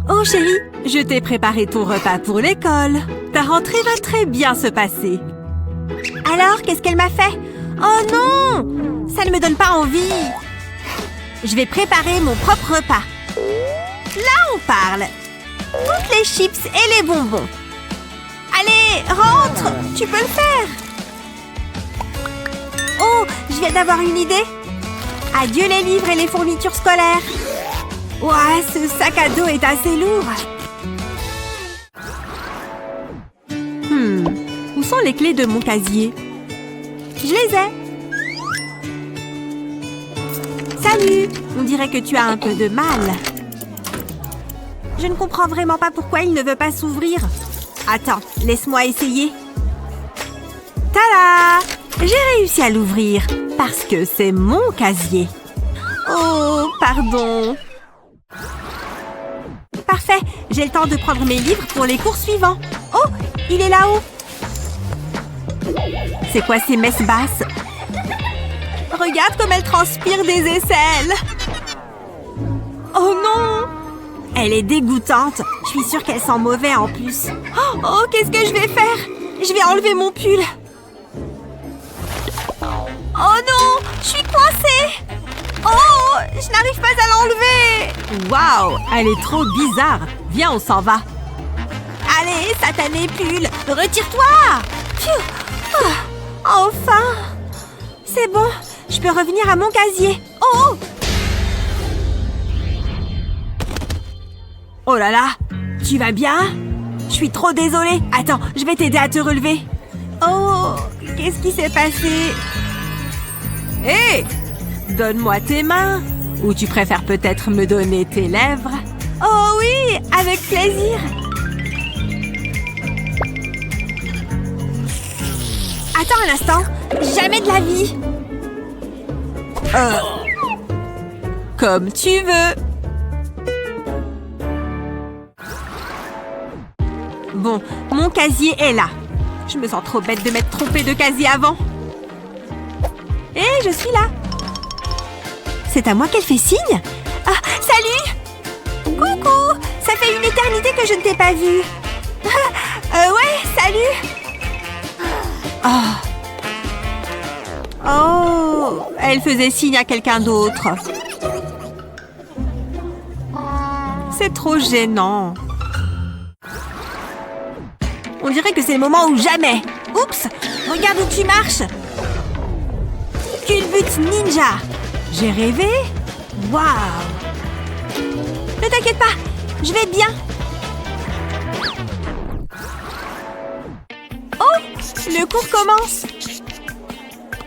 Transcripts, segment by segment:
Oh chérie, je t'ai préparé ton repas pour l'école. Ta rentrée va très bien se passer. Alors, qu'est-ce qu'elle m'a fait? Oh non! Ça ne me donne pas envie. Je vais préparer mon propre repas. Là, on parle. Toutes les chips et les bonbons. Allez, rentre! Tu peux le faire! Oh, je viens d'avoir une idée. Adieu les livres et les fournitures scolaires. Ouah, ce sac à dos est assez lourd. Où sont les clés de mon casier? Je les ai. Salut! On dirait que tu as un peu de mal. Je ne comprends vraiment pas pourquoi il ne veut pas s'ouvrir. Attends, laisse-moi essayer. Tada! J'ai réussi à l'ouvrir parce que c'est mon casier. Oh, pardon. Parfait, j'ai le temps de prendre mes livres pour les cours suivants. Oh, il est là-haut. C'est quoi ces messes basses? Regarde comme elle transpire des aisselles. Oh non! Elle est dégoûtante. Je suis sûre qu'elle sent mauvais en plus. Oh, qu'est-ce que je vais faire? Je vais enlever mon pull. Oh non! Je suis coincée! Oh! Je n'arrive pas à l'enlever! Waouh! Elle est trop bizarre! Viens, on s'en va! Allez, satané pull! Retire-toi! Pfiou! Oh, enfin! C'est bon! Je peux revenir à mon casier! Oh! Oh là là! Tu vas bien? Je suis trop désolée! Attends, je vais t'aider à te relever! Oh! Qu'est-ce qui s'est passé? Hé! Donne-moi tes mains! Ou tu préfères peut-être me donner tes lèvres? Oh oui! Avec plaisir! Attends un instant! Jamais de la vie! Comme tu veux! Bon, mon casier est là. Je me sens trop bête de m'être trompée de casier avant. Hé, je suis là! C'est à moi qu'elle fait signe? Ah, salut! Coucou! Ça fait une éternité que je ne t'ai pas vue. Ouais, salut! Oh, elle faisait signe à quelqu'un d'autre. C'est trop gênant. On dirait que c'est le moment ou jamais. Oups! Regarde où tu marches! Culbute ninja! J'ai rêvé? Waouh! Ne t'inquiète pas, je vais bien. Oh! Le cours commence.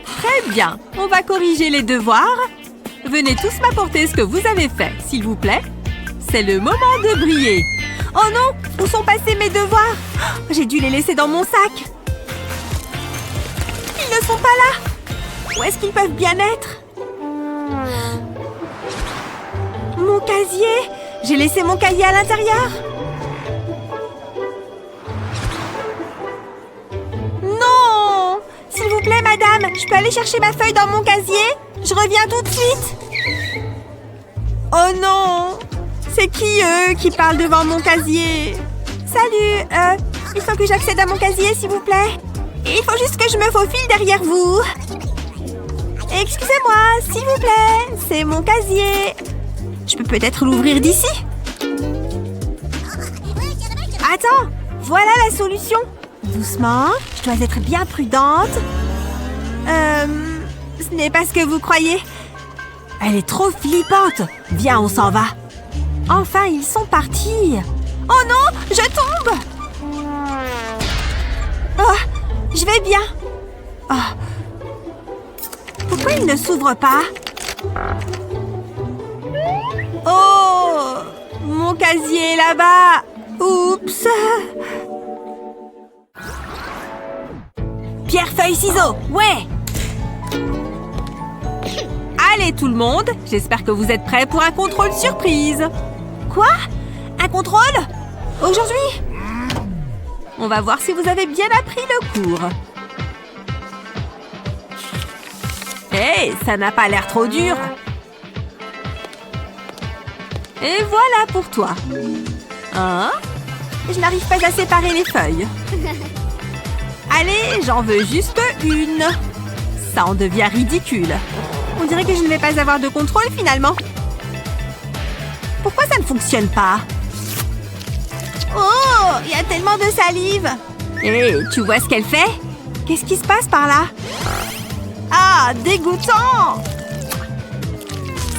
Très bien, on va corriger les devoirs. Venez tous m'apporter ce que vous avez fait, s'il vous plaît. C'est le moment de briller. Oh non! Où sont passés mes devoirs? J'ai dû les laisser dans mon sac. Ils ne sont pas là. Où est-ce qu'ils peuvent bien être? Mon casier! J'ai laissé mon cahier à l'intérieur. Non! S'il vous plaît, madame, je peux aller chercher ma feuille dans mon casier? Je reviens tout de suite. Oh non! C'est qui, eux, qui parlent devant mon casier? Salut, il faut que j'accède à mon casier, s'il vous plaît. Il faut juste que je me faufile derrière vous. Excusez-moi, s'il vous plaît, c'est mon casier. Je peux peut-être l'ouvrir d'ici? Attends, voilà la solution. Doucement, je dois être bien prudente. Ce n'est pas ce que vous croyez. Elle est trop flippante. Viens, on s'en va. Enfin, ils sont partis. Oh non, je tombe. Oh, je vais bien. Oh. Pourquoi il ne s'ouvre pas? Oh, mon casier est là-bas. Oups. Pierre, feuille, ciseaux. Ouais. Allez tout le monde, j'espère que vous êtes prêts pour un contrôle surprise. Quoi? Un contrôle? Aujourd'hui? On va voir si vous avez bien appris le cours. Hey, ça n'a pas l'air trop dur. Et voilà pour toi. Hein? Je n'arrive pas à séparer les feuilles. Allez, j'en veux juste une. Ça en devient ridicule. On dirait que je ne vais pas avoir de contrôle finalement. Pourquoi ça ne fonctionne pas? Oh, il y a tellement de salive. Hé, tu vois ce qu'elle fait? Qu'est-ce qui se passe par là? Ah, dégoûtant!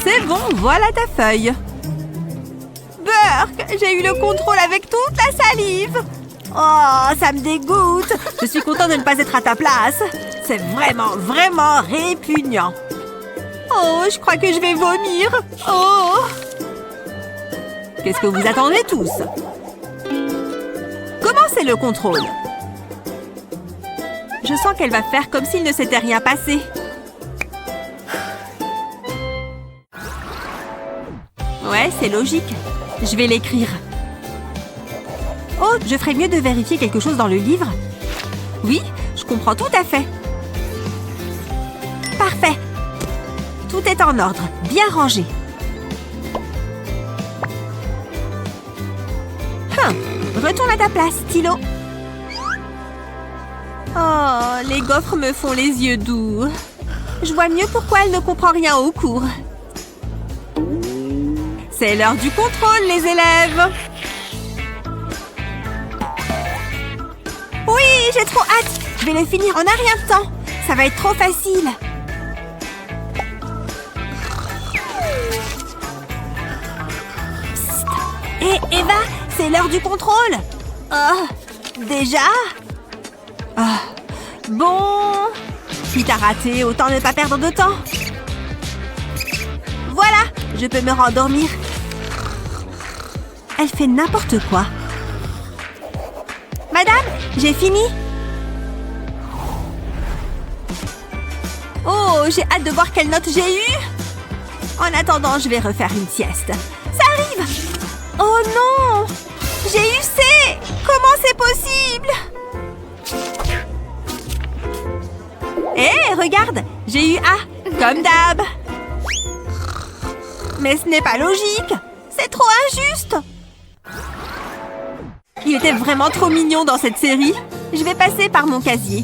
C'est bon, voilà ta feuille. Burk, j'ai eu le contrôle avec toute la salive. Oh, ça me dégoûte. Je suis contente de ne pas être à ta place. C'est vraiment, vraiment répugnant. Oh, je crois que je vais vomir. Oh! Qu'est-ce que vous attendez tous? Comment c'est le contrôle? Je sens qu'elle va faire comme s'il ne s'était rien passé. Ouais, c'est logique. Je vais l'écrire. Oh, je ferais mieux de vérifier quelque chose dans le livre. Oui, je comprends tout à fait. Parfait. Tout est en ordre, bien rangé. Retourne à ta place, stylo. Oh, les gaufres me font les yeux doux. Je vois mieux pourquoi elle ne comprend rien au cours. C'est l'heure du contrôle, les élèves. Oui, j'ai trop hâte. Je vais le finir en un rien de temps. Ça va être trop facile. Psst. Hé, Eva, c'est l'heure du contrôle. Oh, déjà? Oh, bon. Si t'as raté, autant ne pas perdre de temps. Voilà, je peux me rendormir. Elle fait n'importe quoi. Madame, j'ai fini. Oh, j'ai hâte de voir quelle note j'ai eue. En attendant, je vais refaire une sieste. Ça arrive. Oh non! J'ai eu C! Comment c'est possible? Hé, regarde! J'ai eu A, comme d'hab. Mais ce n'est pas logique. C'est trop injuste. Il était vraiment trop mignon dans cette série. Je vais passer par mon casier.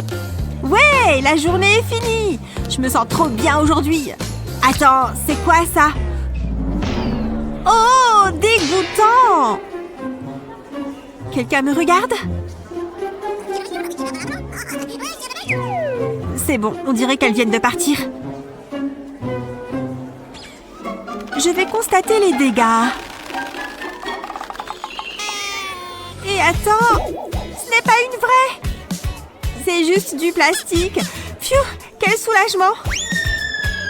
Ouais, la journée est finie. Je me sens trop bien aujourd'hui. Attends, c'est quoi ça? Oh, dégoûtant! Quelqu'un me regarde? C'est bon, on dirait qu'elles viennent de partir. Je vais constater les dégâts. Et attends, ce n'est pas une vraie. C'est juste du plastique. Pfiou, quel soulagement.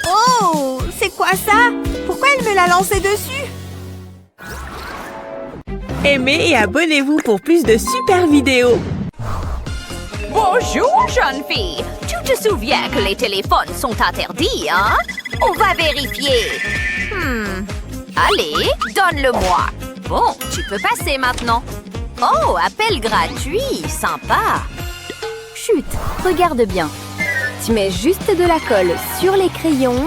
Oh, c'est quoi ça? Pourquoi elle me l'a lancé dessus? Aimez et abonnez-vous pour plus de super vidéos. Bonjour, jeune fille. Tu te souviens que les téléphones sont interdits, hein? On va vérifier. Allez, donne-le-moi. Bon, tu peux passer maintenant. Oh, appel gratuit, sympa. Chut, regarde bien. Tu mets juste de la colle sur les crayons.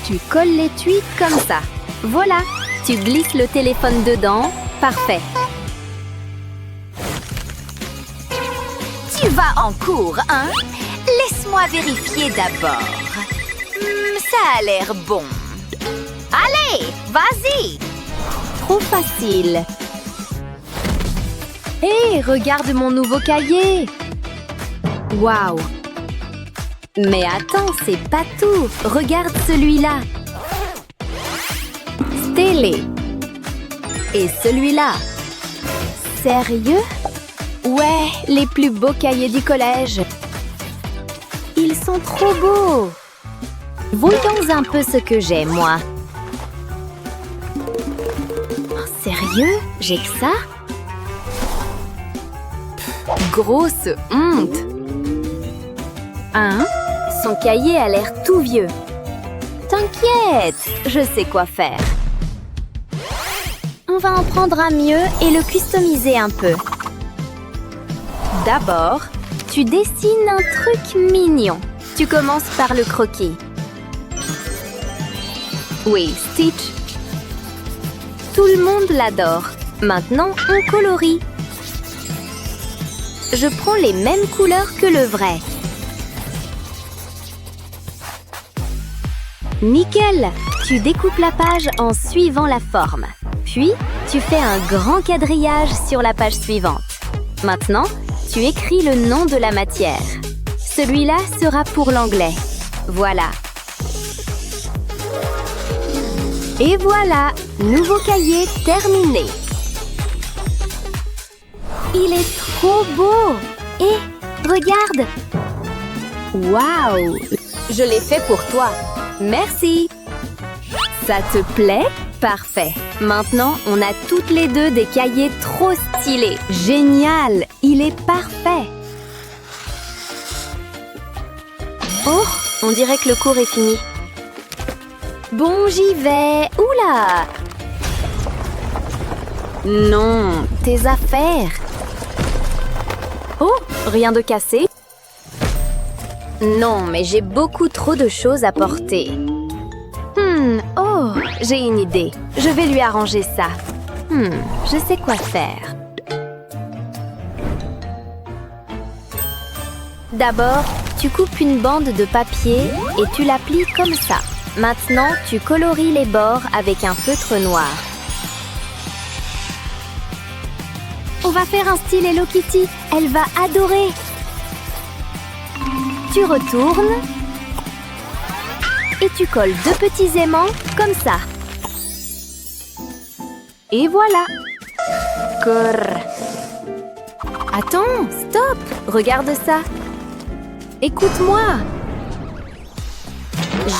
Tu colles l'étui comme ça. Voilà, tu glisses le téléphone dedans. Parfait. Tu vas en cours, hein? Laisse-moi vérifier d'abord. Ça a l'air bon. Allez, vas-y! Trop facile. Hé, regarde mon nouveau cahier. Waouh. Mais attends, c'est pas tout. Regarde celui-là. Stélé. Et celui-là. Sérieux? Ouais, les plus beaux cahiers du collège. Ils sont trop beaux. Voyons un peu ce que j'ai, moi. Oh, sérieux? J'ai que ça? Grosse honte. Hein? Son cahier a l'air tout vieux. T'inquiète, je sais quoi faire. On va en prendre un mieux et le customiser un peu. D'abord, tu dessines un truc mignon. Tu commences par le croquis. Oui, Stitch, Tout le monde l'adore. Maintenant, on colorie. Je prends les mêmes couleurs que le vrai. Nickel! Tu découpes la page en suivant la forme. Puis, tu fais un grand quadrillage sur la page suivante. Maintenant, tu écris le nom de la matière. Celui-là sera pour l'anglais. Voilà. Et voilà, nouveau cahier terminé. Il est trop beau! Et regarde! Waouh! Je l'ai fait pour toi. Merci! Ça te plaît? Parfait. Maintenant, on a toutes les deux des cahiers trop stylés. Génial! Il est parfait! Oh, on dirait que le cours est fini. Bon, j'y vais. Oula! Non, tes affaires. Oh, rien de cassé. Non, mais j'ai beaucoup trop de choses à porter. Oh, j'ai une idée. Je vais lui arranger ça. Je sais quoi faire. D'abord, tu coupes une bande de papier et tu la plies comme ça. Maintenant, tu colories les bords avec un feutre noir. On va faire un style Hello Kitty. Elle va adorer. Tu retournes et tu colles 2 petits aimants comme ça. Et voilà. Corps. Attends, stop. Regarde ça. Écoute-moi.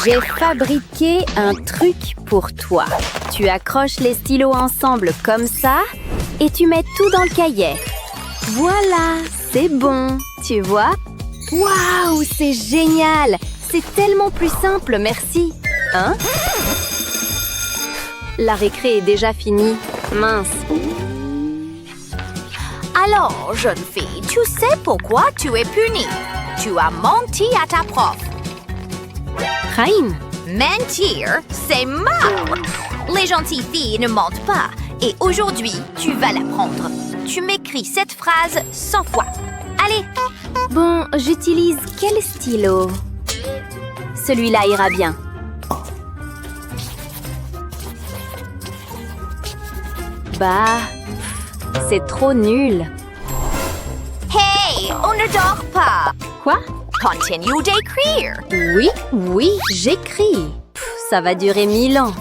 J'ai fabriqué un truc pour toi. Tu accroches les stylos ensemble comme ça et tu mets tout dans le cahier. Voilà, c'est bon. Tu vois? Waouh, c'est génial! C'est tellement plus simple, merci. Hein? La récré est déjà finie. Mince. Alors, jeune fille, tu sais pourquoi tu es punie? Tu as menti à ta prof. Raïm, Mentir, c'est mal. Les gentilles filles ne mentent pas. Et aujourd'hui, tu vas l'apprendre. Tu m'écris cette phrase 100 fois. Allez! bon, j'utilise quel stylo? Celui-là ira bien. Bah, c'est trop nul. Hey, on ne dort pas. Quoi? Continue d'écrire. Oui, j'écris. Ça va durer 1000 ans.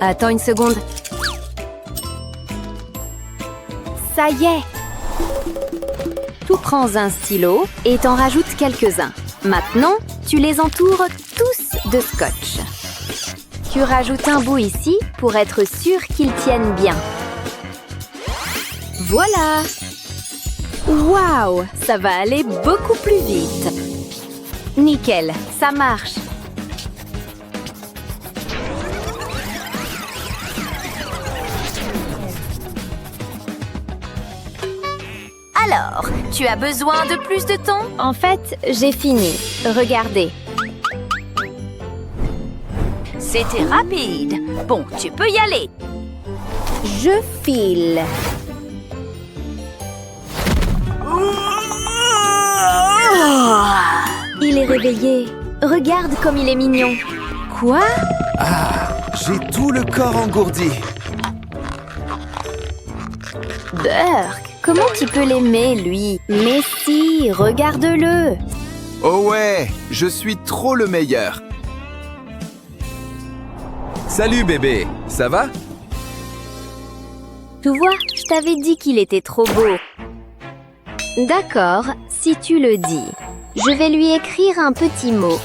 Attends une seconde. Ça y est. Tu prends un stylo et t'en rajoutes quelques-uns. Maintenant, tu les entoures tous de scotch. Tu rajoutes un bout ici pour être sûr qu'ils tiennent bien. Voilà! Waouh! Ça va aller beaucoup plus vite. Nickel, ça marche. Alors, tu as besoin de plus de temps? En fait, j'ai fini. Regardez. C'était rapide. Bon, tu peux y aller. Je file. Il est réveillé. Regarde comme il est mignon. Quoi? J'ai tout le corps engourdi. Burk, comment tu peux l'aimer, lui? Mais si, regarde-le. Oh ouais, je suis trop le meilleur. Salut bébé, ça va? Tu vois, je t'avais dit qu'il était trop beau. D'accord, si tu le dis. Je vais lui écrire un petit mot.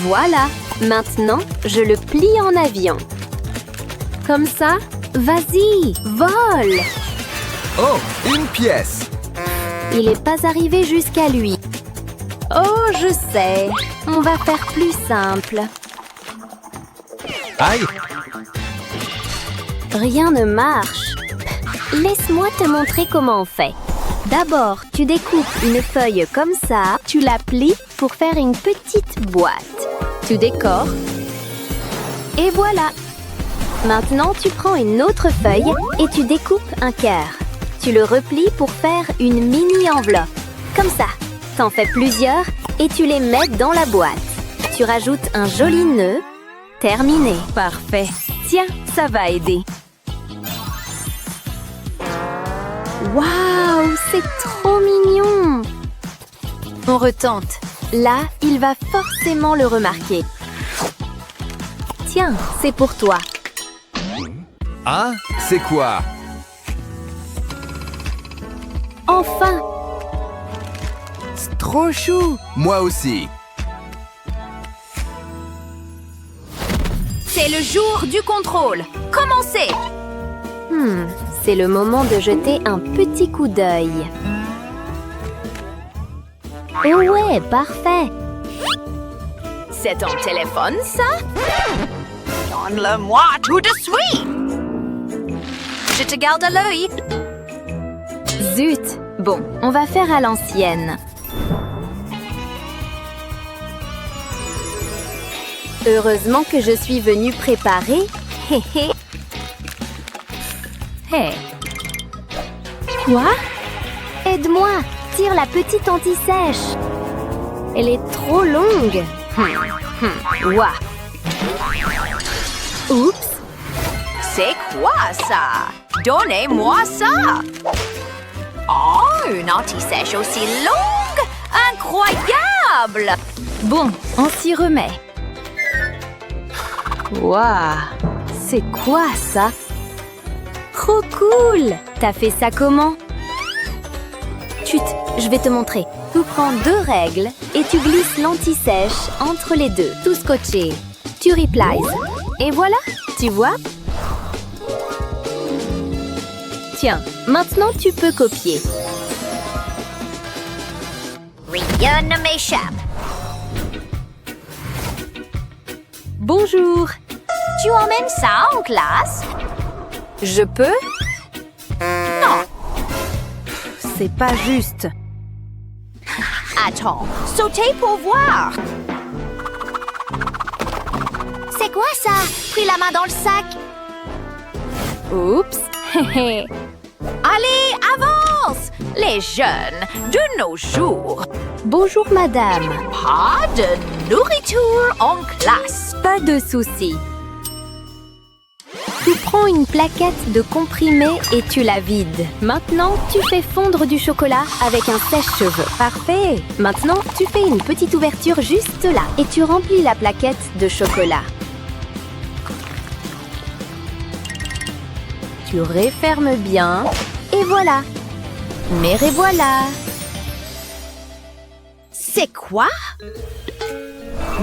Voilà, maintenant, je le plie en avion. Comme ça, vas-y, vole! Oh, une pièce. Il n'est pas arrivé jusqu'à lui. Oh, je sais. On va faire plus simple. Aïe, Rien ne marche. Laisse-moi te montrer comment on fait. D'abord, tu découpes une feuille comme ça, tu la plies pour faire une petite boîte. Tu décores. Et voilà. Maintenant, tu prends une autre feuille et tu découpes un cœur. Tu le replies pour faire une mini-enveloppe. Comme ça. T'en fais plusieurs et tu les mets dans la boîte. Tu rajoutes un joli nœud. Terminé. Parfait. Tiens, ça va aider. Waouh, c'est trop mignon. On retente. Là, il va forcément le remarquer. Tiens, c'est pour toi. Ah, c'est quoi? Enfin! C'est trop chou! Moi aussi! C'est le jour du contrôle. Commencez! C'est le moment de jeter un petit coup d'œil. Oh ouais, parfait! C'est ton téléphone, ça? Donne-le-moi tout de suite! Je te garde à l'œil. Zut! Bon, on va faire à l'ancienne. Heureusement que je suis venue préparer. Hé hé. Hé. Quoi? Aide-moi! Tire la petite anti-sèche. Elle est trop longue. Ouah. Oups. C'est quoi ça? Donnez-moi ça! Oh, une anti-sèche aussi longue! Incroyable! Bon, on s'y remet. Waouh! C'est quoi ça? Trop cool! T'as fait ça comment? Chut, je vais te montrer. Tu prends 2 règles et tu glisses l'anti-sèche entre les deux, tout scotché. Tu replies. Et voilà, tu vois? Tiens, maintenant tu peux copier. Rien ne m'échappe. Bonjour! Tu emmènes ça en classe? Je peux? Non. C'est pas juste. Attends, sautez pour voir. C'est quoi ça? Pris la main dans le sac. Oups! Allez, avance! Les jeunes de nos jours. Bonjour madame. Pas de nourriture en classe. Pas de souci. Tu prends une plaquette de comprimés et tu la vides. Maintenant, tu fais fondre du chocolat avec un sèche-cheveux. Parfait! Maintenant, tu fais une petite ouverture juste là et tu remplis la plaquette de chocolat. Tu refermes bien et voilà. Mais revoilà. C'est quoi?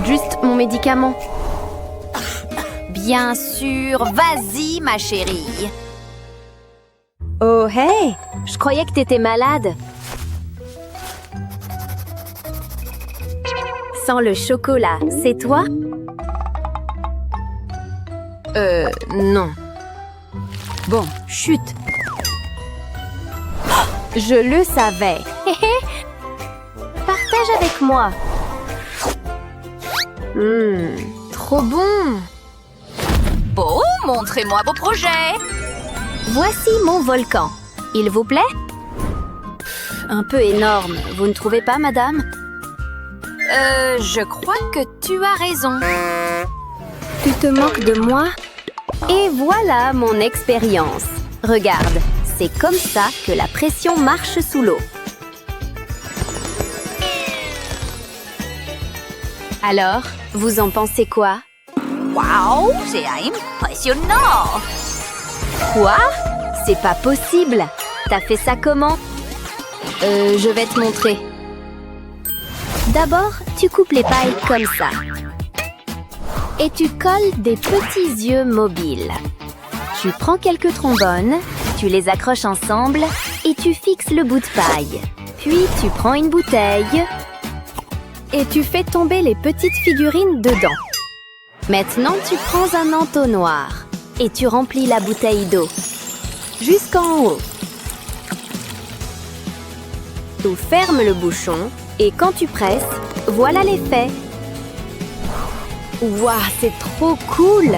Juste mon médicament. Bien sûr, vas-y ma chérie. Oh hey! Je croyais que t'étais malade. Sans le chocolat, c'est toi? Non. Bon, chut. Je le savais. Partage avec moi. Trop bon. Bon, montrez-moi vos projets. Voici mon volcan. Il vous plaît? Un peu énorme, vous ne trouvez pas, madame? Je crois que tu as raison. Tu te moques de moi? Et voilà mon expérience. Regarde, c'est comme ça que la pression marche sous l'eau. Alors, vous en pensez quoi? Waouh, c'est impressionnant. Quoi? C'est pas possible. T'as fait ça comment? Je vais te montrer. D'abord, tu coupes les pailles comme ça. Et tu colles des petits yeux mobiles. Tu prends quelques trombones, tu les accroches ensemble et tu fixes le bout de paille. Puis tu prends une bouteille et tu fais tomber les petites figurines dedans. Maintenant, tu prends un entonnoir et tu remplis la bouteille d'eau jusqu'en haut. Tu fermes le bouchon et quand tu presses, voilà l'effet. Waouh, c'est trop cool!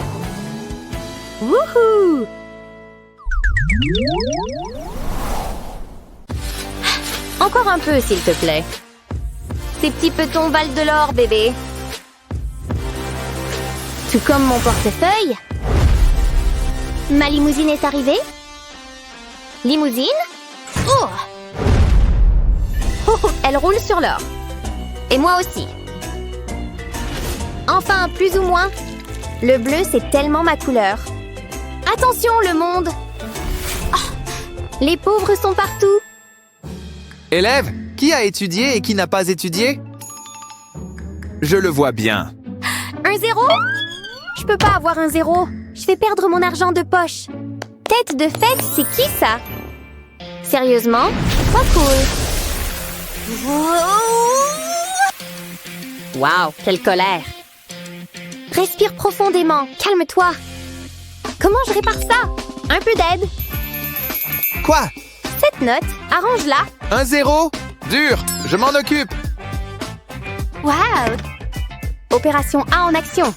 Wouhou! Encore un peu, s'il te plaît. Ces petits petons valent de l'or, bébé. Tout comme mon portefeuille. Ma limousine est arrivée. Limousine? Oh! Oh, elle roule sur l'or. Et moi aussi. Enfin, plus ou moins. Le bleu, c'est tellement ma couleur. Attention, le monde! Oh, les pauvres sont partout. Élève, qui a étudié et qui n'a pas étudié? Je le vois bien. Un 0? Je peux pas avoir un 0. Je vais perdre mon argent de poche. Tête de fête, c'est qui ça? Sérieusement? Pas cool. Wow, quelle colère. Respire profondément, calme-toi. Comment je répare ça? Un peu d'aide. Quoi? Cette note, arrange-la. Un 0? Dur, je m'en occupe. Wow! Opération A en action.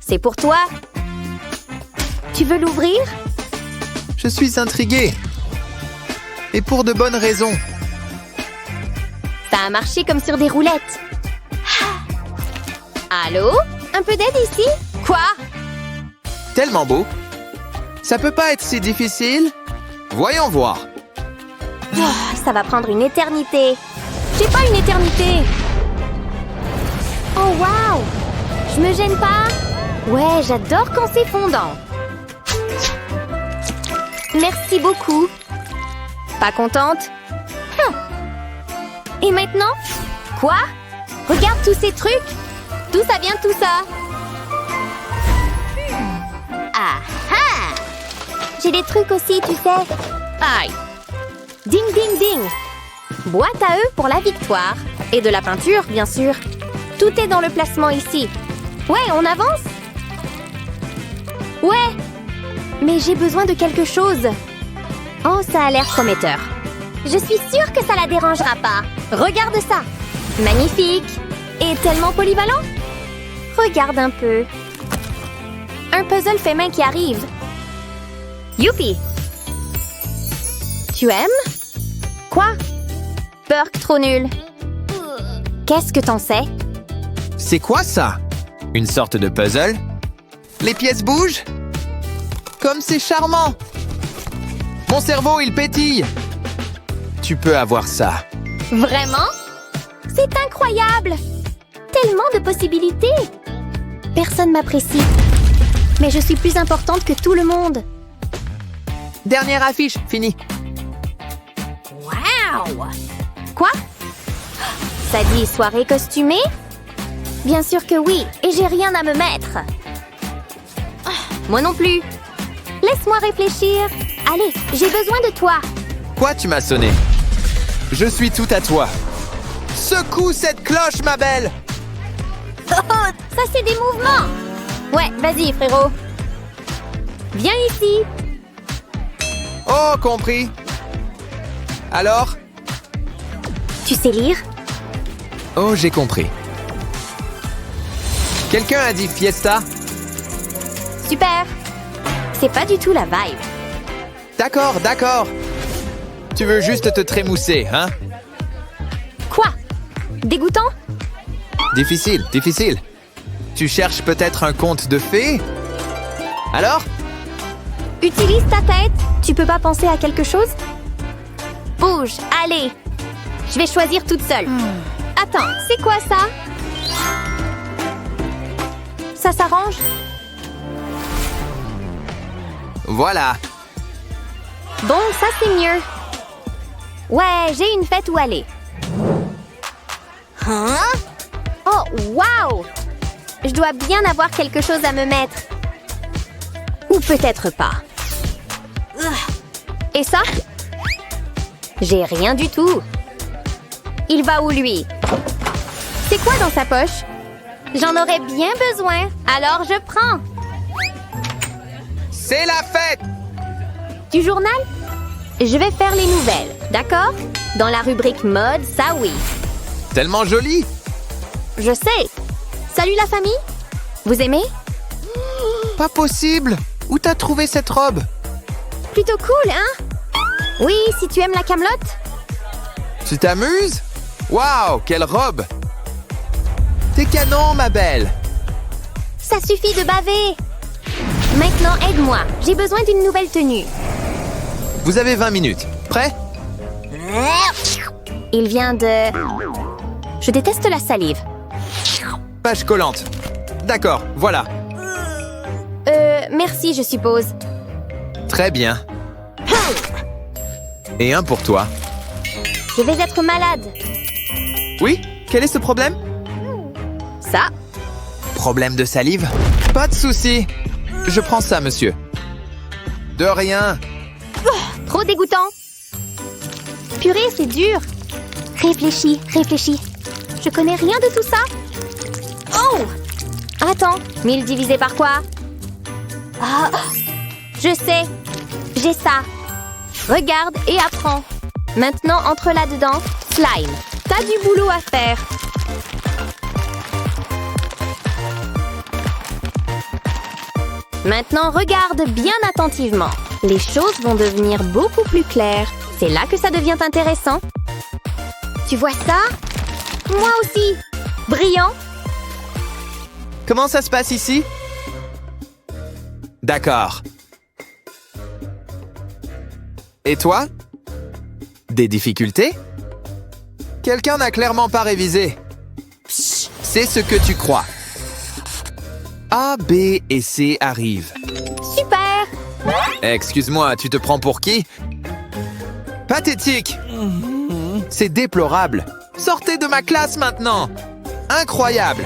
C'est pour toi. Tu veux l'ouvrir? Je suis intrigué. Et pour de bonnes raisons. Ça a marché comme sur des roulettes. Allô? Un peu d'aide ici? Quoi? Tellement beau. Ça peut pas être si difficile. Voyons voir. Oh, ça va prendre une éternité. J'ai pas une éternité. Oh wow! Je me gêne pas? Ouais, j'adore quand c'est fondant. Merci beaucoup. Pas contente? Et maintenant? Quoi? Regarde tous ces trucs. D'où ça vient tout ça? Ah ah! J'ai des trucs aussi, tu sais. Aïe! Ding ding ding! Boîte à eux pour la victoire. Et de la peinture, bien sûr. Tout est dans le placement ici. Ouais, on avance? Ouais! Mais j'ai besoin de quelque chose. Oh, ça a l'air prometteur. Je suis sûre que ça la dérangera pas. Regarde ça! Magnifique! Et tellement polyvalent! Regarde un peu. Un puzzle fait main qui arrive. Youpi! Tu aimes? Quoi? Burk trop nul. Qu'est-ce que t'en sais? C'est quoi ça? Une sorte de puzzle? Les pièces bougent? Comme c'est charmant! Mon cerveau, il pétille! Tu peux avoir ça. Vraiment? C'est incroyable! Tellement de possibilités! Personne m'apprécie. Mais je suis plus importante que tout le monde. Dernière affiche, fini. Wow! Quoi? Ça dit soirée costumée? Bien sûr que oui, et j'ai rien à me mettre. Moi non plus. Laisse-moi réfléchir. Allez, j'ai besoin de toi. Quoi, tu m'as sonné? Je suis tout à toi. Secoue cette cloche, ma belle! Oh, ça c'est des mouvements. Ouais, vas-y, frérot. Viens ici. Oh, compris. Alors? Tu sais lire? Oh, j'ai compris. Quelqu'un a dit fiesta? Super. C'est pas du tout la vibe. D'accord, d'accord. Tu veux juste te trémousser, hein? Quoi? Dégoûtant? Difficile, difficile. Tu cherches peut-être un conte de fées? Alors? Utilise ta tête. Tu peux pas penser à quelque chose? Bouge, allez. Je vais choisir toute seule. Attends, c'est quoi ça? Ça s'arrange? Voilà. Bon, ça c'est mieux. Ouais, j'ai une fête où aller. Hein? Oh, waouh! Je dois bien avoir quelque chose à me mettre. Ou peut-être pas. Et ça? J'ai rien du tout. Il va où, lui? C'est quoi dans sa poche? J'en aurais bien besoin, alors je prends. C'est la fête! Du journal? Je vais faire les nouvelles, d'accord? Dans la rubrique mode, ça oui. Tellement joli! Je sais. Salut la famille. Vous aimez? Pas possible! Où t'as trouvé cette robe? Plutôt cool, hein? Oui, si tu aimes la camelote. Tu t'amuses? Waouh, quelle robe! T'es canon, ma belle! Ça suffit de baver. Maintenant, aide-moi. J'ai besoin d'une nouvelle tenue. Vous avez 20 minutes. Prêt? Il vient de... Je déteste la salive. Page collante. D'accord, voilà. Merci, je suppose. Très bien. Et un pour toi. Je vais être malade. Oui? Quel est ce problème? Ça? Problème de salive? Pas de souci. Je prends ça, monsieur. De rien. Trop dégoûtant. Purée, c'est dur. Réfléchis, réfléchis. Je connais rien de tout ça. Oh! Attends, 1000 divisé par quoi? Ah, je sais. J'ai ça. Regarde et apprends. Maintenant, entre là-dedans. Slime. T'as du boulot à faire. Maintenant, regarde bien attentivement. Les choses vont devenir beaucoup plus claires. C'est là que ça devient intéressant. Tu vois ça? Moi aussi. Brillant. Comment ça se passe ici? D'accord. Et toi? Des difficultés? Quelqu'un n'a clairement pas révisé. C'est ce que tu crois. A, B et C arrivent. Super. Excuse-moi, tu te prends pour qui? Pathétique! C'est déplorable. Sortez de ma classe maintenant! Incroyable!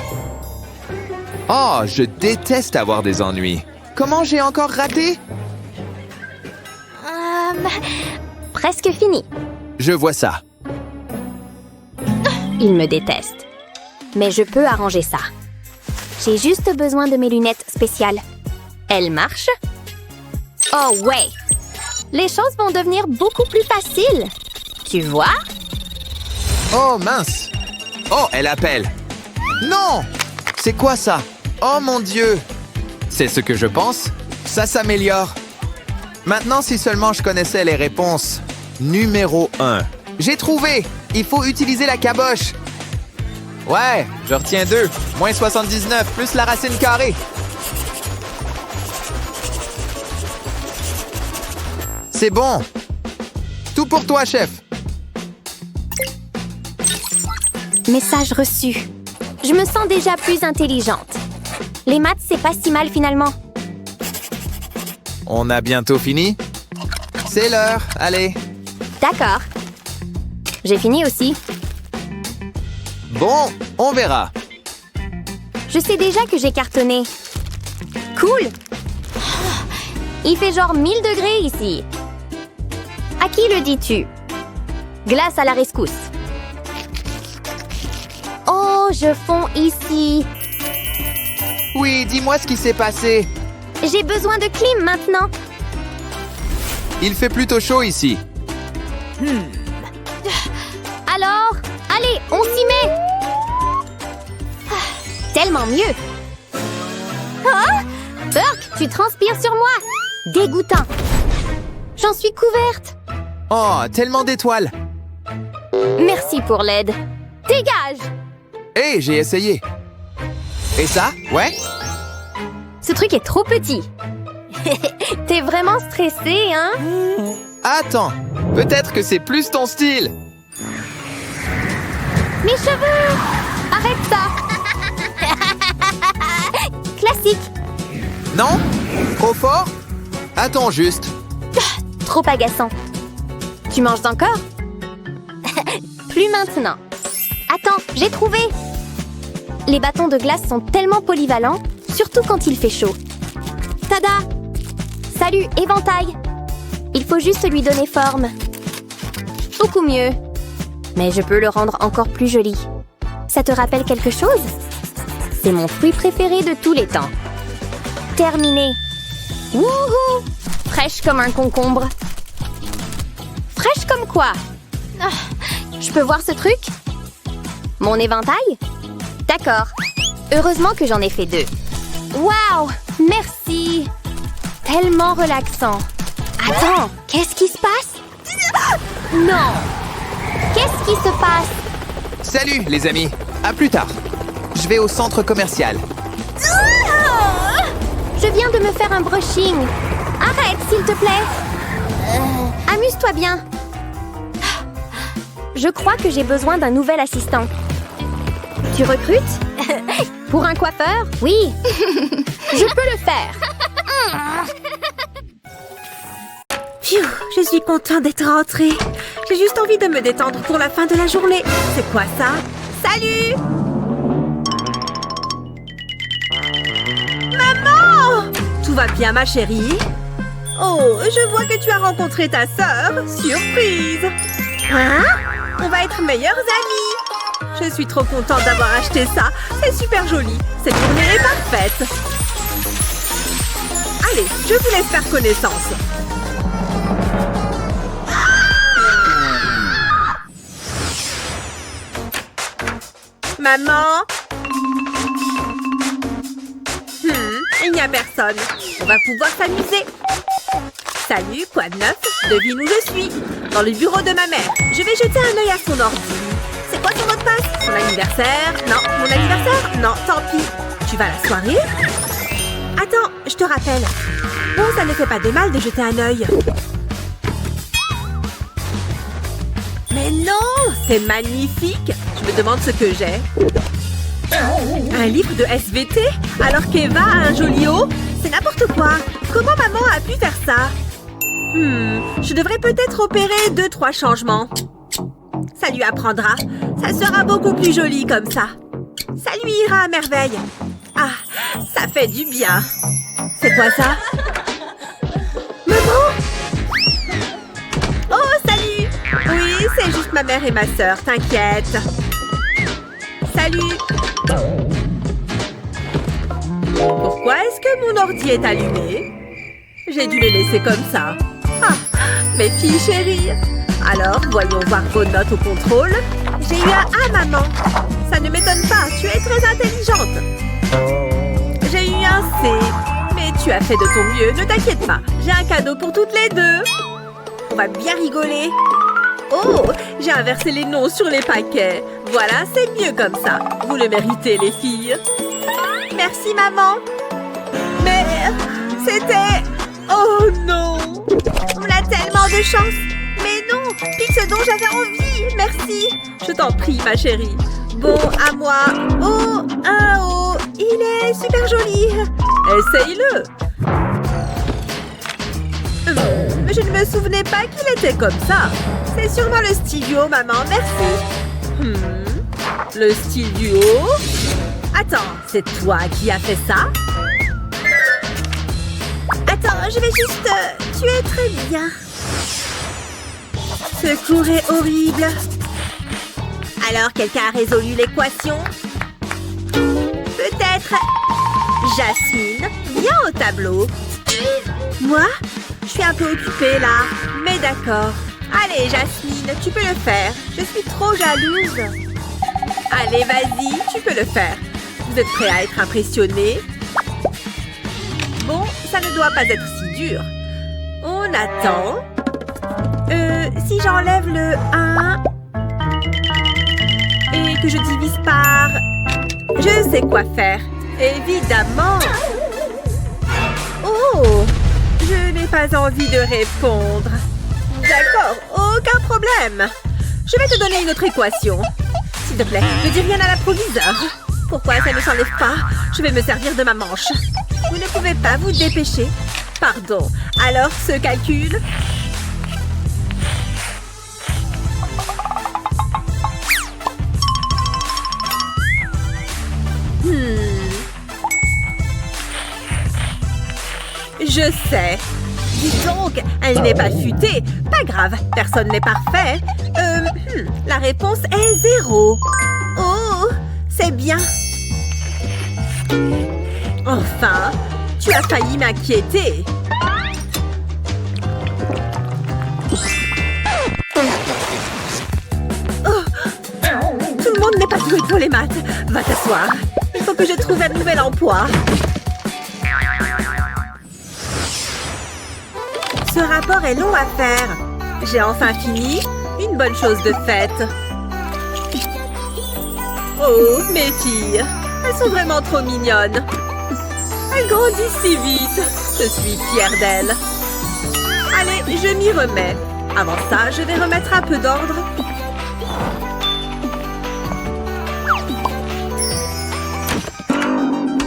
Oh, je déteste avoir des ennuis. Comment j'ai encore raté? Presque fini. Je vois ça. Il me déteste. Mais je peux arranger ça. J'ai juste besoin de mes lunettes spéciales. Elles marchent? Oh ouais! Les choses vont devenir beaucoup plus faciles. Tu vois? Oh, mince! Oh, elle appelle. Non! C'est quoi ça? Oh mon Dieu! C'est ce que je pense? Ça s'améliore. Maintenant, si seulement je connaissais les réponses. Numéro 1. J'ai trouvé! Il faut utiliser la caboche. Ouais, je retiens 2. Moins 79, plus la racine carrée. C'est bon. Tout pour toi, chef. Message reçu. Je me sens déjà plus intelligente. Les maths, c'est pas si mal finalement. On a bientôt fini? C'est l'heure, allez. D'accord. J'ai fini aussi. Bon, on verra. Je sais déjà que j'ai cartonné. Cool! Il fait genre 1000 degrés ici. À qui le dis-tu? Glace à la rescousse. Oh, je fonds ici. Oui, dis-moi ce qui s'est passé. J'ai besoin de clim maintenant. Il fait plutôt chaud ici. Alors, allez, on s'y met. Tellement mieux. Ah! Burke, tu transpires sur moi. Dégoûtant. J'en suis couverte. Oh, tellement d'étoiles. Merci pour l'aide. Dégage. Hé, j'ai essayé. Et ça? Ouais? Ce truc est trop petit. T'es vraiment stressé, hein? Attends, peut-être que c'est plus ton style. Mes cheveux! Arrête ça! Classique. Non? Trop fort? Attends juste. Trop agaçant. Tu manges encore? Plus maintenant. Attends, j'ai trouvé! Les bâtons de glace sont tellement polyvalents, surtout quand il fait chaud. Tada! Salut, éventail! Il faut juste lui donner forme. Beaucoup mieux. Mais je peux le rendre encore plus joli. Ça te rappelle quelque chose? C'est mon fruit préféré de tous les temps. Terminé. Wouhou! Fraîche comme un concombre. Fraîche comme quoi? Je peux voir ce truc? Mon éventail? D'accord. Heureusement que j'en ai fait 2. Waouh! Merci! Tellement relaxant. Attends, qu'est-ce qui se passe? Non! Qu'est-ce qui se passe? Salut, les amis. À plus tard. Je vais au centre commercial. Je viens de me faire un brushing. Arrête, s'il te plaît. Amuse-toi bien. Je crois que j'ai besoin d'un nouvel assistant. Tu recrutes? Pour un coiffeur? Oui. Je peux le faire. Phew, je suis contente d'être rentrée. J'ai juste envie de me détendre pour la fin de la journée. C'est quoi ça? Salut! Maman! Tout va bien, ma chérie? Oh, je vois que tu as rencontré ta sœur. Surprise! Hein? On va être meilleures amies. Je suis trop contente d'avoir acheté ça. C'est super joli. Cette journée est parfaite. Allez, je vous laisse faire connaissance. Maman? Il n'y a personne. On va pouvoir s'amuser. Salut, quoi de neuf? Devine où je suis. Dans le bureau de ma mère. Je vais jeter un œil à son ordi. C'est quoi son mot de passe? Son anniversaire? Non. Mon anniversaire? Non, tant pis. Tu vas à la soirée? Attends, je te rappelle. Bon, ça ne fait pas de mal de jeter un œil. Mais non, c'est magnifique. Je me demande ce que j'ai. Un livre de SVT? Alors qu'Eva a un joli haut? C'est n'importe quoi. Comment maman a pu faire ça? Je devrais peut-être opérer 2-3 changements. Ça lui apprendra. Ça sera beaucoup plus joli comme ça. Ça lui ira à merveille. Ah, ça fait du bien. C'est quoi ça? Maman? Oh, salut! Oui, c'est juste ma mère et ma sœur, t'inquiète. Salut! Pourquoi est-ce que mon ordi est allumé? J'ai dû les laisser comme ça. Ah, mes filles chéries! Alors, voyons voir vos notes au contrôle. J'ai eu un A, maman. Ça ne m'étonne pas, tu es très intelligente. J'ai eu un C. Mais tu as fait de ton mieux, ne t'inquiète pas. J'ai un cadeau pour toutes les deux. On va bien rigoler. Oh, j'ai inversé les noms sur les paquets. Voilà, c'est mieux comme ça. Vous le méritez, les filles. Merci, maman. Mais c'était... Oh non! On a tellement de chance. Mais non, pique ce dont j'avais envie. Merci. Je t'en prie, ma chérie. Bon, à moi. Oh, un haut. Il est super joli. Essaye-le. Mais je ne me souvenais pas qu'il était comme ça. C'est sûrement le stylo, maman. Merci. Le style du haut? Attends, c'est toi qui as fait ça? Attends, je vais juste... tu es très bien. Ce cours est horrible. Alors, quelqu'un a résolu l'équation? Peut-être... Jasmine, viens au tableau. Moi? Je suis un peu occupée, là. Mais d'accord. Allez, Jasmine, tu peux le faire. Je suis trop jalouse. Allez, vas-y, tu peux le faire. Vous êtes prêts à être impressionnés? Bon, ça ne doit pas être si dur. On attend. Si j'enlève le 1 et que je divise par... Je sais quoi faire. Évidemment. Oh, je n'ai pas envie de répondre. D'accord, aucun problème. Je vais te donner une autre équation. S'il te plaît, ne dis rien à l'approviseur. Pourquoi ça ne s'enlève pas? Je vais me servir de ma manche. Vous ne pouvez pas vous dépêcher? Pardon. Alors, ce calcul... Je sais. Dis donc, elle n'est pas futée. Pas grave, personne n'est parfait. La réponse est 0. Oh, c'est bien. Enfin, tu as failli m'inquiéter. Oh, tout le monde n'est pas douée pour les maths. Va t'asseoir. Il faut que je trouve un nouvel emploi. Ce rapport est long à faire. J'ai enfin fini. Une bonne chose de faite. Oh, mes filles. Elles sont vraiment trop mignonnes. Elles grandissent si vite. Je suis fière d'elles. Allez, je m'y remets. Avant ça, je vais remettre un peu d'ordre.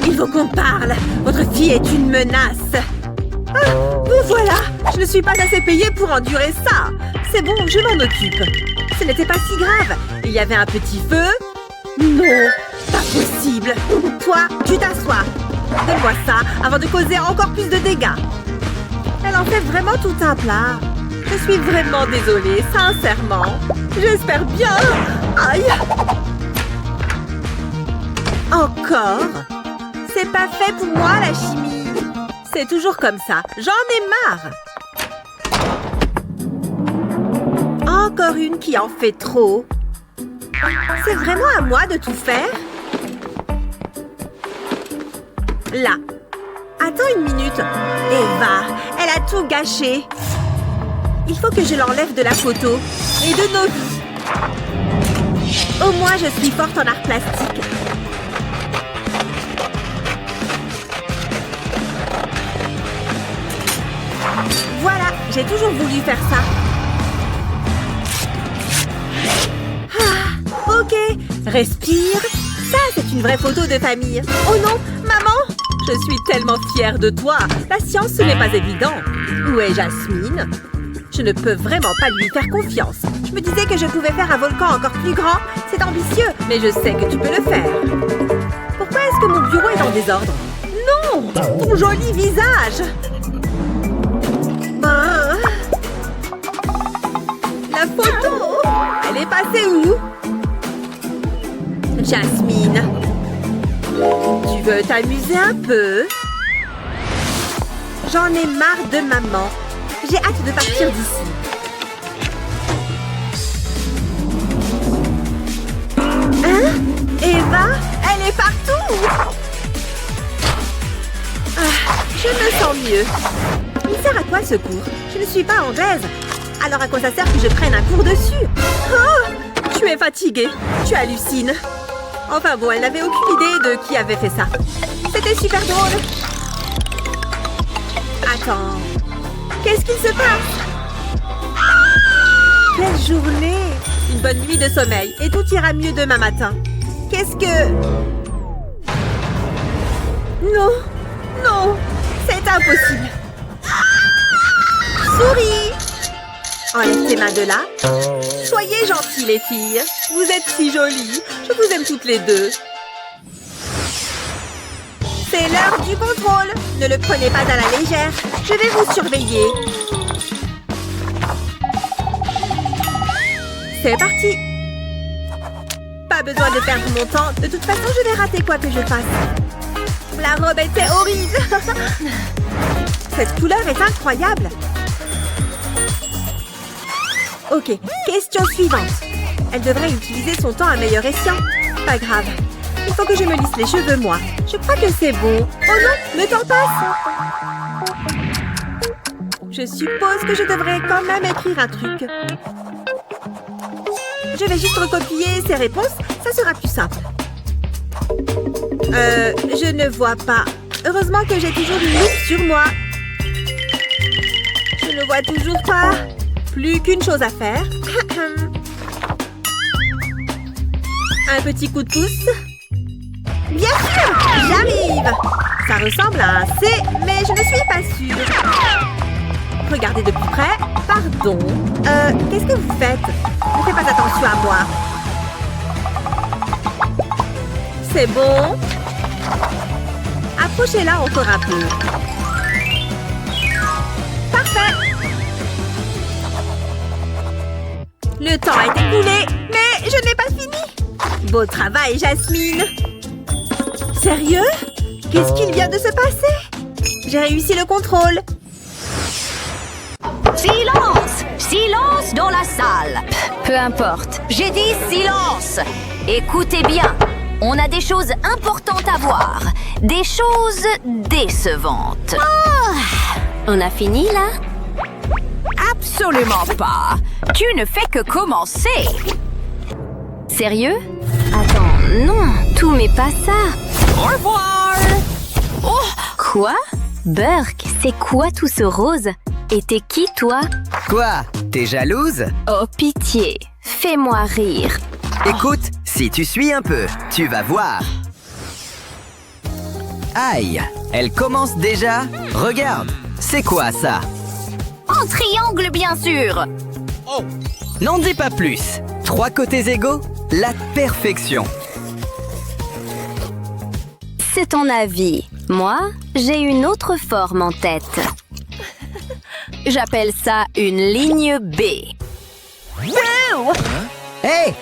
Il faut qu'on parle. Votre fille est une menace. Ah, vous voilà. Je ne suis pas assez payée pour endurer ça. C'est bon, je m'en occupe. Ce n'était pas si grave. Il y avait un petit feu. Non, pas possible. Toi, tu t'assois. Donne-moi ça avant de causer encore plus de dégâts. Elle en fait vraiment tout un plat. Je suis vraiment désolée, sincèrement. J'espère bien. Aïe. Encore? C'est pas fait pour moi, la chimie. C'est toujours comme ça. J'en ai marre. Encore une qui en fait trop. C'est vraiment à moi de tout faire? Là. Attends une minute. Eva, elle a tout gâché. Il faut que je l'enlève de la photo et de nos vies. Au moins, je suis forte en art plastique. Voilà, j'ai toujours voulu faire ça. Ah, ok, respire. Ça, c'est une vraie photo de famille. Oh non, maman! Je suis tellement fière de toi. La science, ce n'est pas évident. Où est Jasmine? Je ne peux vraiment pas lui faire confiance. Je me disais que je pouvais faire un volcan encore plus grand. C'est ambitieux, mais je sais que tu peux le faire. Pourquoi est-ce que mon bureau est en désordre? Non! Ton joli visage! Ah. La photo! Elle est passée où? Jasmine, tu veux t'amuser un peu? J'en ai marre de maman. J'ai hâte de partir d'ici. Hein? Eva, elle est partout! Ah, je me sens mieux. Il sert à quoi ce cours? Je ne suis pas anglaise. Alors à quoi ça sert que je prenne un cours dessus? Oh! Tu es fatiguée. Tu hallucines. Enfin bon, elle n'avait aucune idée de qui avait fait ça. C'était super drôle. Attends. Qu'est-ce qu'il se passe? Quelle journée! Une bonne nuit de sommeil et tout ira mieux demain matin. Qu'est-ce que... Non! Non! C'est impossible! Souris! Enlève tes mains de là. Soyez gentils, les filles. Vous êtes si jolies. Je vous aime toutes les deux. C'est l'heure du contrôle. Ne le prenez pas à la légère. Je vais vous surveiller. C'est parti. Pas besoin de perdre mon temps. De toute façon, je vais rater quoi que je fasse. La robe était horrible. Cette couleur est incroyable. Ok, question suivante. Elle devrait utiliser son temps à meilleur escient. Pas grave. Il faut que je me lisse les cheveux, moi. Je crois que c'est bon. Oh non, le temps passe. Je suppose que je devrais quand même écrire un truc. Je vais juste recopier ces réponses. Ça sera plus simple. Je ne vois pas. Heureusement que j'ai toujours une loupe sur moi. Je ne vois toujours pas. Plus qu'une chose à faire. Un petit coup de pouce. Bien sûr, j'arrive. Ça ressemble à un C, mais je ne suis pas sûre. Regardez de plus près. Pardon. Qu'est-ce que vous faites? Ne faites pas attention à moi. C'est bon. Approchez-la encore un peu. Parfait. Le temps est écoulé, mais je n'ai pas fini. Beau travail, Jasmine. Sérieux? Qu'est-ce qu'il vient de se passer? J'ai réussi le contrôle. Silence! Silence dans la salle! Peu importe. J'ai dit silence! Écoutez bien, on a des choses importantes à voir. Des choses décevantes. On a fini là? Absolument pas! Tu ne fais que commencer! Sérieux? Attends, non, tout mais pas ça. Au revoir! Oh! Quoi? Burke, c'est quoi tout ce rose? Et t'es qui toi? Quoi? T'es jalouse? Oh pitié, fais-moi rire. Écoute, si tu suis un peu, tu vas voir. Aïe, elle commence déjà? Regarde, c'est quoi ça? En triangle, bien sûr! N'en dis pas plus. 3 côtés égaux? La perfection. C'est ton avis. Moi, j'ai une autre forme en tête. J'appelle ça une ligne B. Hé!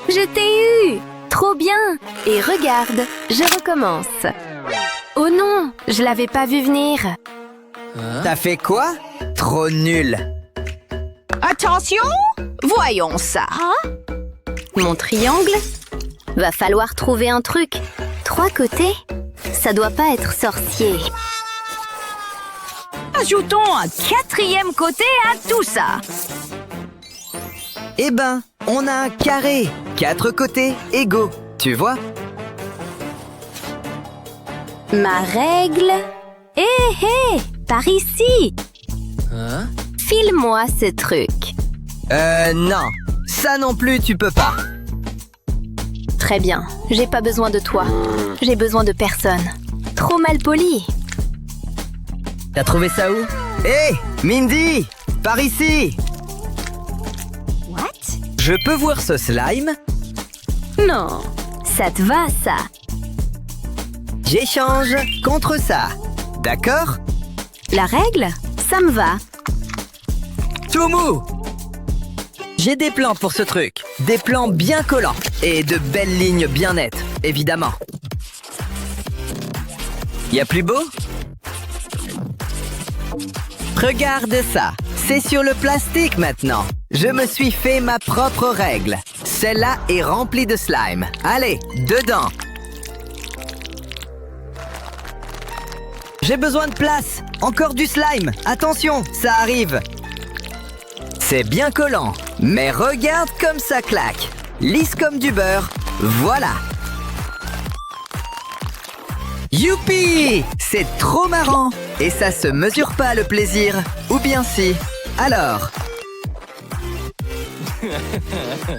Je t'ai eu! Trop bien! Et regarde, je recommence. Oh non, je l'avais pas vu venir. T'as fait quoi? Trop nul. Attention! Voyons ça. Mon triangle? Va falloir trouver un truc. 3 côtés? Ça doit pas être sorcier. Ajoutons un 4e côté à tout ça. Eh ben, on a un carré. 4 côtés égaux. Tu vois? Ma règle? Hé, par ici! File-moi ce truc. Non. Ça non plus, tu peux pas. Très bien, j'ai pas besoin de toi. J'ai besoin de personne. Trop mal poli. T'as trouvé ça où? Hé, Mindy! Par ici! What? Je peux voir ce slime? Non, ça te va, ça? J'échange contre ça. D'accord? La règle? Ça me va. Tout mou! J'ai des plans pour ce truc. Des plans bien collants. Et de belles lignes bien nettes, évidemment. Y a plus beau? Regarde ça. C'est sur le plastique maintenant. Je me suis fait ma propre règle. Celle-là est remplie de slime. Allez, dedans. J'ai besoin de place. Encore du slime. Attention, ça arrive. C'est bien collant, mais regarde comme ça claque. Lisse comme du beurre. Voilà. Youpi! C'est trop marrant. Et ça se mesure pas le plaisir. Ou bien si. Alors.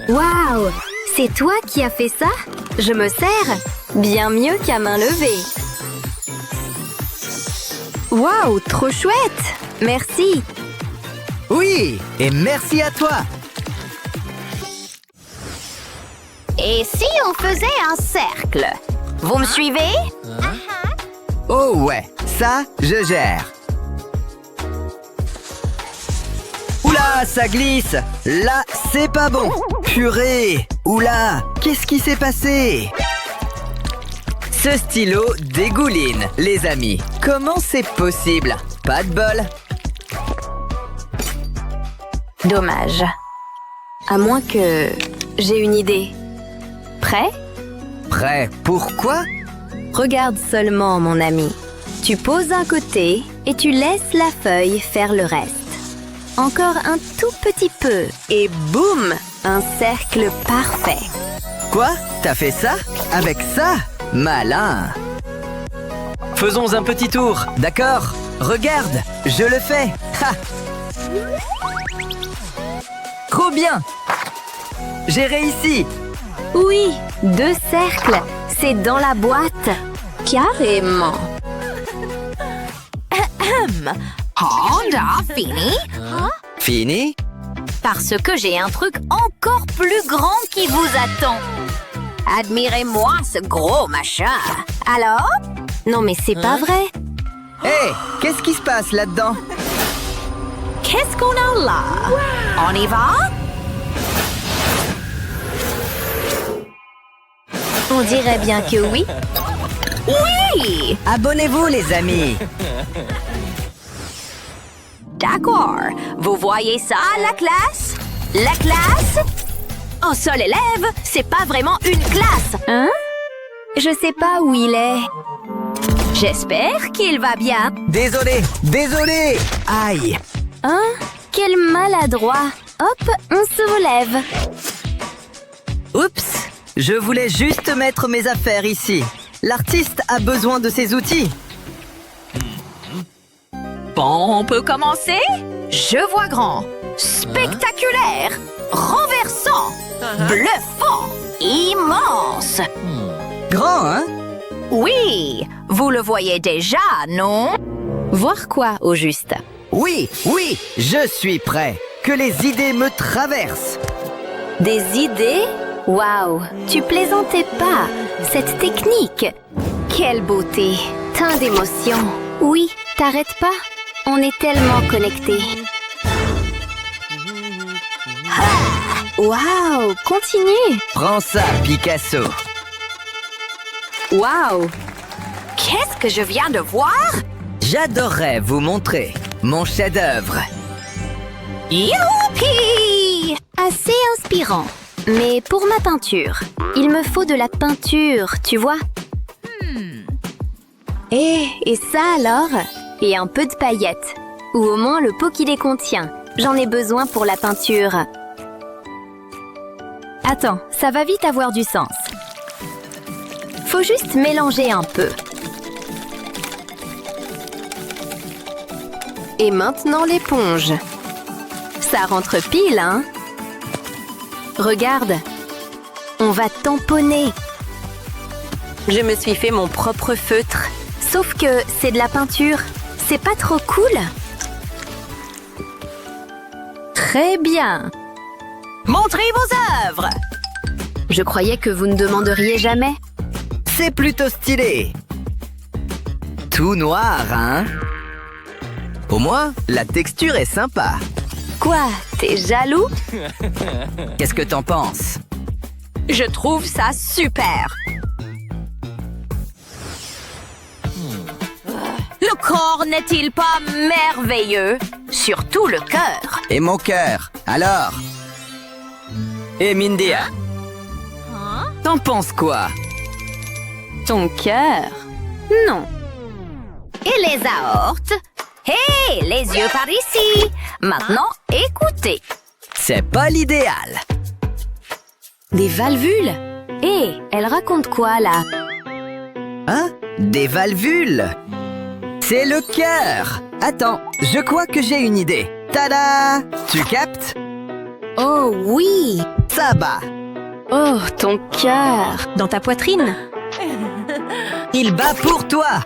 Waouh! C'est toi qui as fait ça? Je me sers bien mieux qu'à main levée. Waouh, trop chouette! Merci. Oui, et merci à toi. Et si on faisait un cercle? Vous me suivez? Oh ouais, ça, je gère. Oula, ça glisse. Là, c'est pas bon. Purée. Oula, qu'est-ce qui s'est passé? Ce stylo dégouline, les amis. Comment c'est possible? Pas de bol. Dommage. À moins que... J'ai une idée. Prêt? Prêt, pourquoi? Regarde seulement, mon ami. Tu poses un côté et tu laisses la feuille faire le reste. Encore un tout petit peu et boum! Un cercle parfait. Quoi? T'as fait ça? Avec ça? Malin. Faisons un petit tour, d'accord? Regarde, je le fais. Ha! Trop bien! J'ai réussi! Oui, 2 cercles. C'est dans la boîte. Carrément. Honda, fini? Fini? Parce que j'ai un truc encore plus grand qui vous attend. Admirez-moi ce gros machin. Alors? Non mais c'est pas vrai. Hé, qu'est-ce qui se passe là-dedans? Qu'est-ce qu'on a là? On y va? On dirait bien que oui. Oui! Abonnez-vous les amis! D'accord. D'accord. Vous voyez ça, la classe? La classe? Un seul élève, c'est pas vraiment une classe. Hein? Je sais pas où il est. J'espère qu'il va bien. Désolé, désolé. Aïe. Hein? Quel maladroit. Hop, on se relève. Oups, je voulais juste mettre mes affaires ici. L'artiste a besoin de ses outils. Bon, on peut commencer? Je vois grand, spectaculaire, renversant, bluffant, immense. Grand, hein? Oui, vous le voyez déjà, non? Voir quoi, au juste? Oui, oui, je suis prêt. Que les idées me traversent. Des idées? Waouh, tu plaisantais pas. Cette technique. Quelle beauté. Tant d'émotions. Oui, t'arrêtes pas. On est tellement connectés. Waouh, continue. Prends ça, Picasso. Waouh. Qu'est-ce que je viens de voir? J'adorerais vous montrer mon chef-d'œuvre. Youpi! Assez inspirant. Mais pour ma peinture, il me faut de la peinture, tu vois? Et ça alors? Et un peu de paillettes. Ou au moins le pot qui les contient. J'en ai besoin pour la peinture. Attends, ça va vite avoir du sens. Faut juste mélanger un peu. Et maintenant l'éponge. Ça rentre pile, hein? Regarde, on va tamponner. Je me suis fait mon propre feutre. Sauf que c'est de la peinture. C'est pas trop cool? Très bien. Montrez vos œuvres! Je croyais que vous ne demanderiez jamais. C'est plutôt stylé. Tout noir, hein? Au moins, la texture est sympa. Quoi? T'es jaloux? Qu'est-ce que t'en penses? Je trouve ça super! Le corps n'est-il pas merveilleux? Surtout le cœur. Et mon cœur, alors? Et Mindy, t'en penses quoi? Ton cœur? Non. Et les aortes? Hé, les yeux par ici! Maintenant, écoutez. C'est pas l'idéal. Des valvules? Hé, elle raconte quoi là? Hein? Des valvules? C'est le cœur! Attends, je crois que j'ai une idée. Tada! Tu captes? Oh oui! Ça bat! Oh, ton cœur! Dans ta poitrine? Il bat pour toi!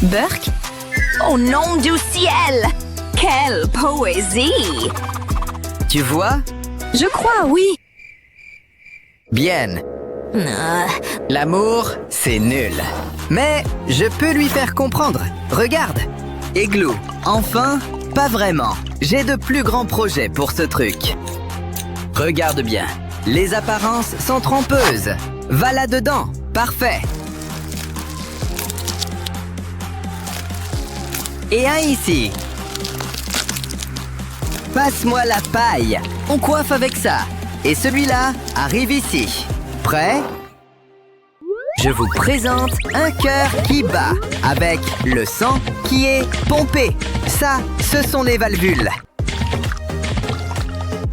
Burke? Au nom du ciel! Quelle poésie! Tu vois? Je crois, oui! Bien. L'amour, c'est nul. Mais je peux lui faire comprendre. Regarde! Igloo. Enfin, pas vraiment. J'ai de plus grands projets pour ce truc. Regarde bien. Les apparences sont trompeuses. Va là-dedans. Parfait. Et un ici. Passe-moi la paille. On coiffe avec ça. Et celui-là arrive ici. Prêt? Je vous présente un cœur qui bat avec le sang qui est pompé. Ça, ce sont les valvules.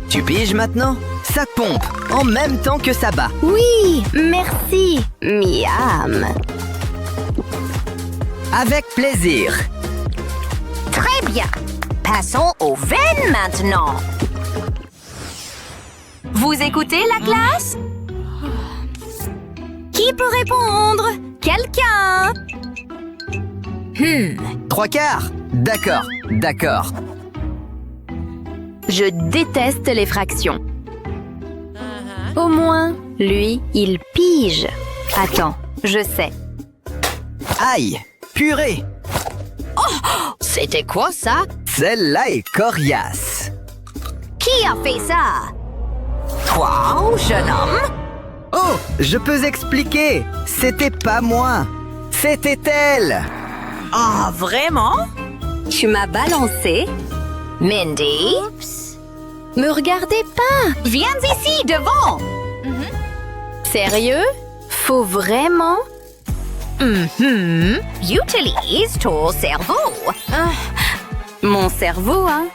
Tu piges maintenant? Ça pompe en même temps que ça bat. Oui, merci, Miam. Avec plaisir. Très bien. Passons aux veines maintenant. Vous écoutez la classe? Qui peut répondre? Quelqu'un? 3/4. D'accord, d'accord. Je déteste les fractions. Au moins, lui, il pige. Attends, je sais. Aïe, purée. C'était quoi ça? Celle-là est coriace. Qui a fait ça? Toi, jeune homme? Oh, je peux expliquer. C'était pas moi. C'était elle. Ah, vraiment? Tu m'as balancé? Mindy, Me regardez pas! viens ici, devant. Sérieux? Faut vraiment? Utilise ton cerveau. Mon cerveau, hein?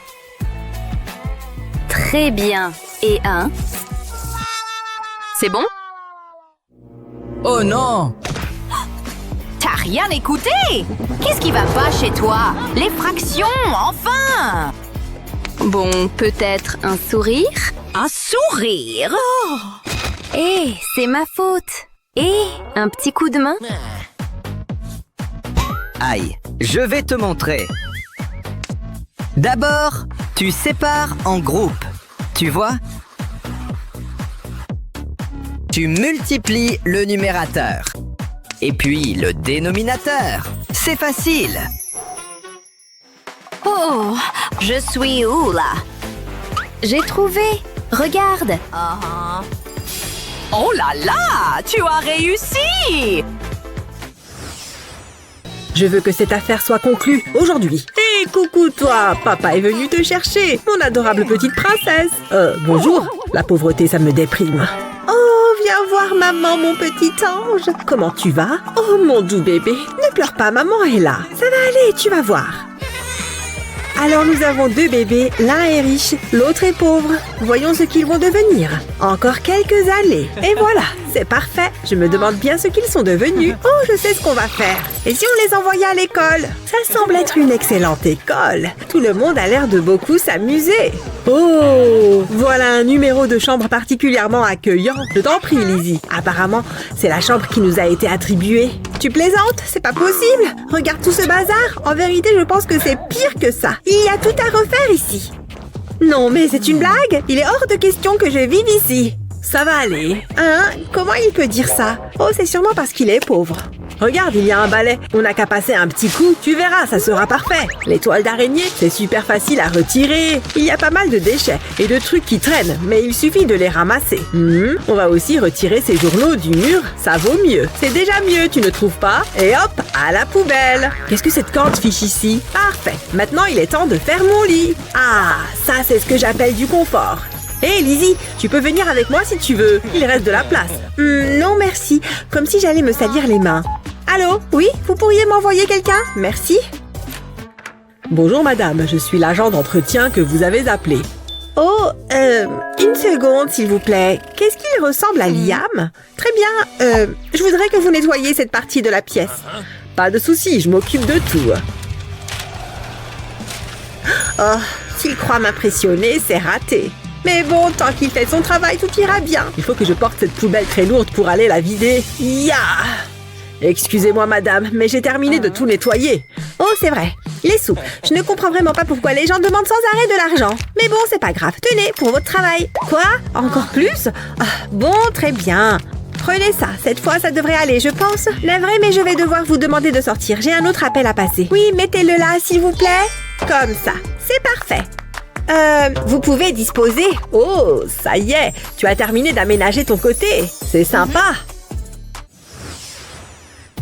Très bien. Et un? C'est bon? Oh non! T'as rien écouté? Qu'est-ce qui va pas chez toi? Les fractions, enfin! Bon, peut-être un sourire? Un sourire? Eh, c'est ma faute. Et un petit coup de main? Aïe, je vais te montrer. D'abord, tu sépares en groupes. Tu vois? Tu multiplies le numérateur. Et puis le dénominateur. C'est facile. Oh, je suis où là? J'ai trouvé. Regarde. Oh là là, tu as réussi! Je veux que cette affaire soit conclue aujourd'hui. Hé, coucou toi! Papa est venu te chercher, mon adorable petite princesse. Bonjour. La pauvreté, ça me déprime. Oh, viens voir maman, mon petit ange. Comment tu vas? Oh, mon doux bébé. Ne pleure pas, maman est là. Ça va aller, tu vas voir. Alors nous avons deux bébés, l'un est riche, l'autre est pauvre. Voyons ce qu'ils vont devenir. Encore quelques années. Et voilà, c'est parfait. Je me demande bien ce qu'ils sont devenus. Oh, je sais ce qu'on va faire. Et si on les envoyait à l'école? Ça semble être une excellente école. Tout le monde a l'air de beaucoup s'amuser. Oh, voilà un numéro de chambre particulièrement accueillant. Je t'en prie, Lizzie. Apparemment, c'est la chambre qui nous a été attribuée. Tu plaisantes? C'est pas possible. Regarde tout ce bazar. En vérité, je pense que c'est pire que ça. Il y a tout à refaire ici. Non, mais c'est une blague. Il est hors de question que je vive ici. Ça va aller. Hein? Comment il peut dire ça? Oh, c'est sûrement parce qu'il est pauvre. Regarde, il y a un balai. On n'a qu'à passer un petit coup. Tu verras, ça sera parfait. Les toiles d'araignée, c'est super facile à retirer. Il y a pas mal de déchets et de trucs qui traînent, mais il suffit de les ramasser. On va aussi retirer ces journaux du mur. Ça vaut mieux. C'est déjà mieux, tu ne trouves pas? Et hop, à la poubelle. Qu'est-ce que cette corde fiche ici? Parfait. Maintenant, il est temps de faire mon lit. Ah, ça, c'est ce que j'appelle du confort. Hé, Lizzie, tu peux venir avec moi si tu veux. Il reste de la place. Non, merci. Comme si j'allais me salir les mains. Allô? Oui? Vous pourriez m'envoyer quelqu'un? Merci. Bonjour, madame. Je suis l'agent d'entretien que vous avez appelé. Oh, une seconde, s'il vous plaît. Qu'est-ce qu'il ressemble à Liam? Très bien. Je voudrais que vous nettoyiez cette partie de la pièce. Pas de souci, je m'occupe de tout. Oh, s'il croit m'impressionner, c'est raté. Mais bon, tant qu'il fait son travail, tout ira bien. Il faut que je porte cette poubelle très lourde pour aller la vider. Ya! Excusez-moi, madame, mais j'ai terminé de tout nettoyer. Oh, c'est vrai. Les sous. Je ne comprends vraiment pas pourquoi les gens demandent sans arrêt de l'argent. Mais bon, c'est pas grave. Tenez, pour votre travail. Quoi? Encore plus? Ah, bon, très bien. Prenez ça. Cette fois, ça devrait aller, je pense. Navré, mais je vais devoir vous demander de sortir. J'ai un autre appel à passer. Oui, mettez-le là, s'il vous plaît. Comme ça. C'est parfait. Vous pouvez disposer. Oh, ça y est. Tu as terminé d'aménager ton côté. C'est sympa.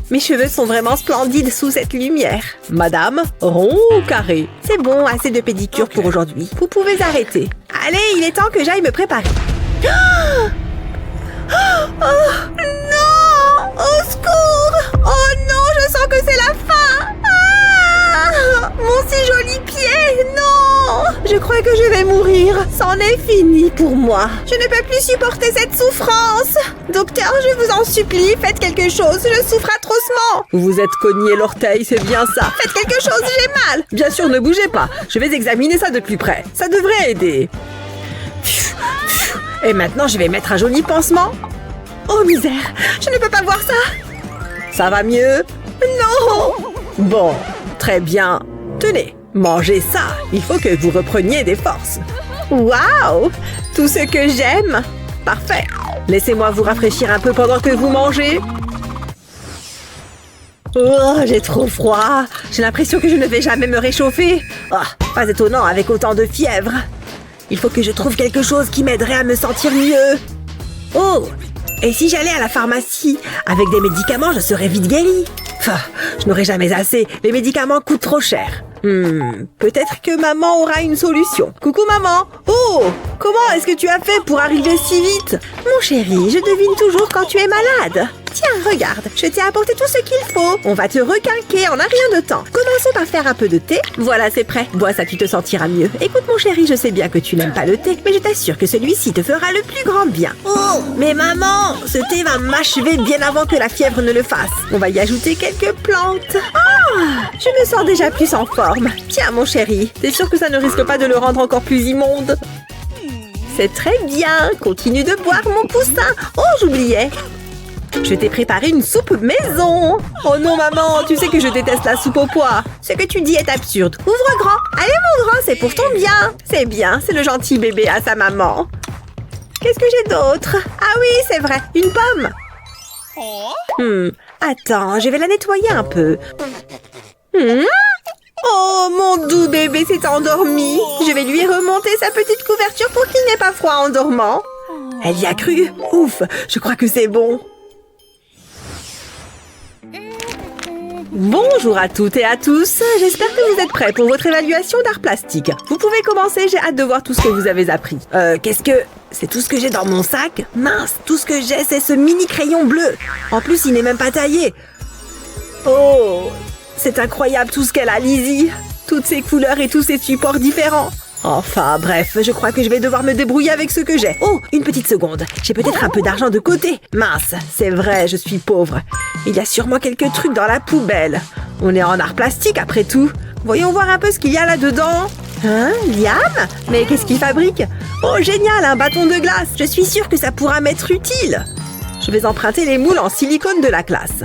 Mes cheveux sont vraiment splendides sous cette lumière. Madame, rond ou carré? C'est bon, assez de pédicure pour aujourd'hui. Vous pouvez arrêter. Allez, il est temps que j'aille me préparer. Oh, non! Au secours! Oh non, je sens que c'est la fin! Ah! Mon si joli pied! Non! Je crois que je vais mourir. C'en est fini pour moi. Je ne peux plus supporter cette souffrance. Docteur, je vous en supplie, faites quelque chose. Je souffre atrocement. Vous vous êtes cogné l'orteil, c'est bien ça. Faites quelque chose, j'ai mal. Bien sûr, ne bougez pas. Je vais examiner ça de plus près. Ça devrait aider. Et maintenant, je vais mettre un joli pansement. Oh misère, je ne peux pas voir ça. Ça va mieux? Non! Bon, très bien. Tenez, mangez ça. Il faut que vous repreniez des forces. Waouh! Tout ce que j'aime. Parfait. Laissez-moi vous rafraîchir un peu pendant que vous mangez. Oh, j'ai trop froid. J'ai l'impression que je ne vais jamais me réchauffer. Oh, pas étonnant avec autant de fièvre. Il faut que je trouve quelque chose qui m'aiderait à me sentir mieux. Oh! Et si j'allais à la pharmacie? Avec des médicaments, je serais vite guérie. Enfin, je n'aurais jamais assez. Les médicaments coûtent trop cher. Peut-être que maman aura une solution. Coucou maman. Oh, comment est-ce que tu as fait pour arriver si vite? Mon chéri, je devine toujours quand tu es malade. Tiens, regarde, je t'ai apporté tout ce qu'il faut. On va te requinquer en un rien de temps. Commençons par faire un peu de thé. Voilà, c'est prêt. Bois ça, tu te sentiras mieux. Écoute mon chéri, je sais bien que tu n'aimes pas le thé, mais je t'assure que celui-ci te fera le plus grand bien. Oh, mais maman, ce thé va m'achever bien avant que la fièvre ne le fasse. On va y ajouter quelques plantes. Ah, je me sens déjà plus en forme. Tiens mon chéri, t'es sûr que ça ne risque pas de le rendre encore plus immonde? C'est très bien. Continue de boire mon poussin. Oh, j'oubliais. Je t'ai préparé une soupe maison. Oh non maman, tu sais que je déteste la soupe aux pois. Ce que tu dis est absurde. Ouvre grand. Allez mon grand, c'est pour ton bien. C'est bien, c'est le gentil bébé à sa maman. Qu'est-ce que j'ai d'autre? Ah oui, c'est vrai, une pomme. Attends, je vais la nettoyer un peu. Oh, mon doux bébé s'est endormi. Je vais lui remonter sa petite couverture pour qu'il n'ait pas froid en dormant. Elle y a cru. Ouf, je crois que c'est bon. Bonjour à toutes et à tous, j'espère que vous êtes prêts pour votre évaluation d'art plastique. Vous pouvez commencer, j'ai hâte de voir tout ce que vous avez appris. Qu'est-ce que... C'est tout ce que j'ai dans mon sac? Mince, tout ce que j'ai, c'est ce mini crayon bleu. En plus, il n'est même pas taillé. Oh, c'est incroyable tout ce qu'elle a, Lizzie. Toutes ces couleurs et tous ces supports différents. Enfin, bref, je crois que je vais devoir me débrouiller avec ce que j'ai. Oh, une petite seconde. J'ai peut-être un peu d'argent de côté. Mince, c'est vrai, je suis pauvre. Il y a sûrement quelques trucs dans la poubelle. On est en art plastique après tout. Voyons voir un peu ce qu'il y a là-dedans. Hein, Liam? Mais qu'est-ce qu'il fabrique? Oh, génial, un bâton de glace. Je suis sûre que ça pourra m'être utile. Je vais emprunter les moules en silicone de la classe.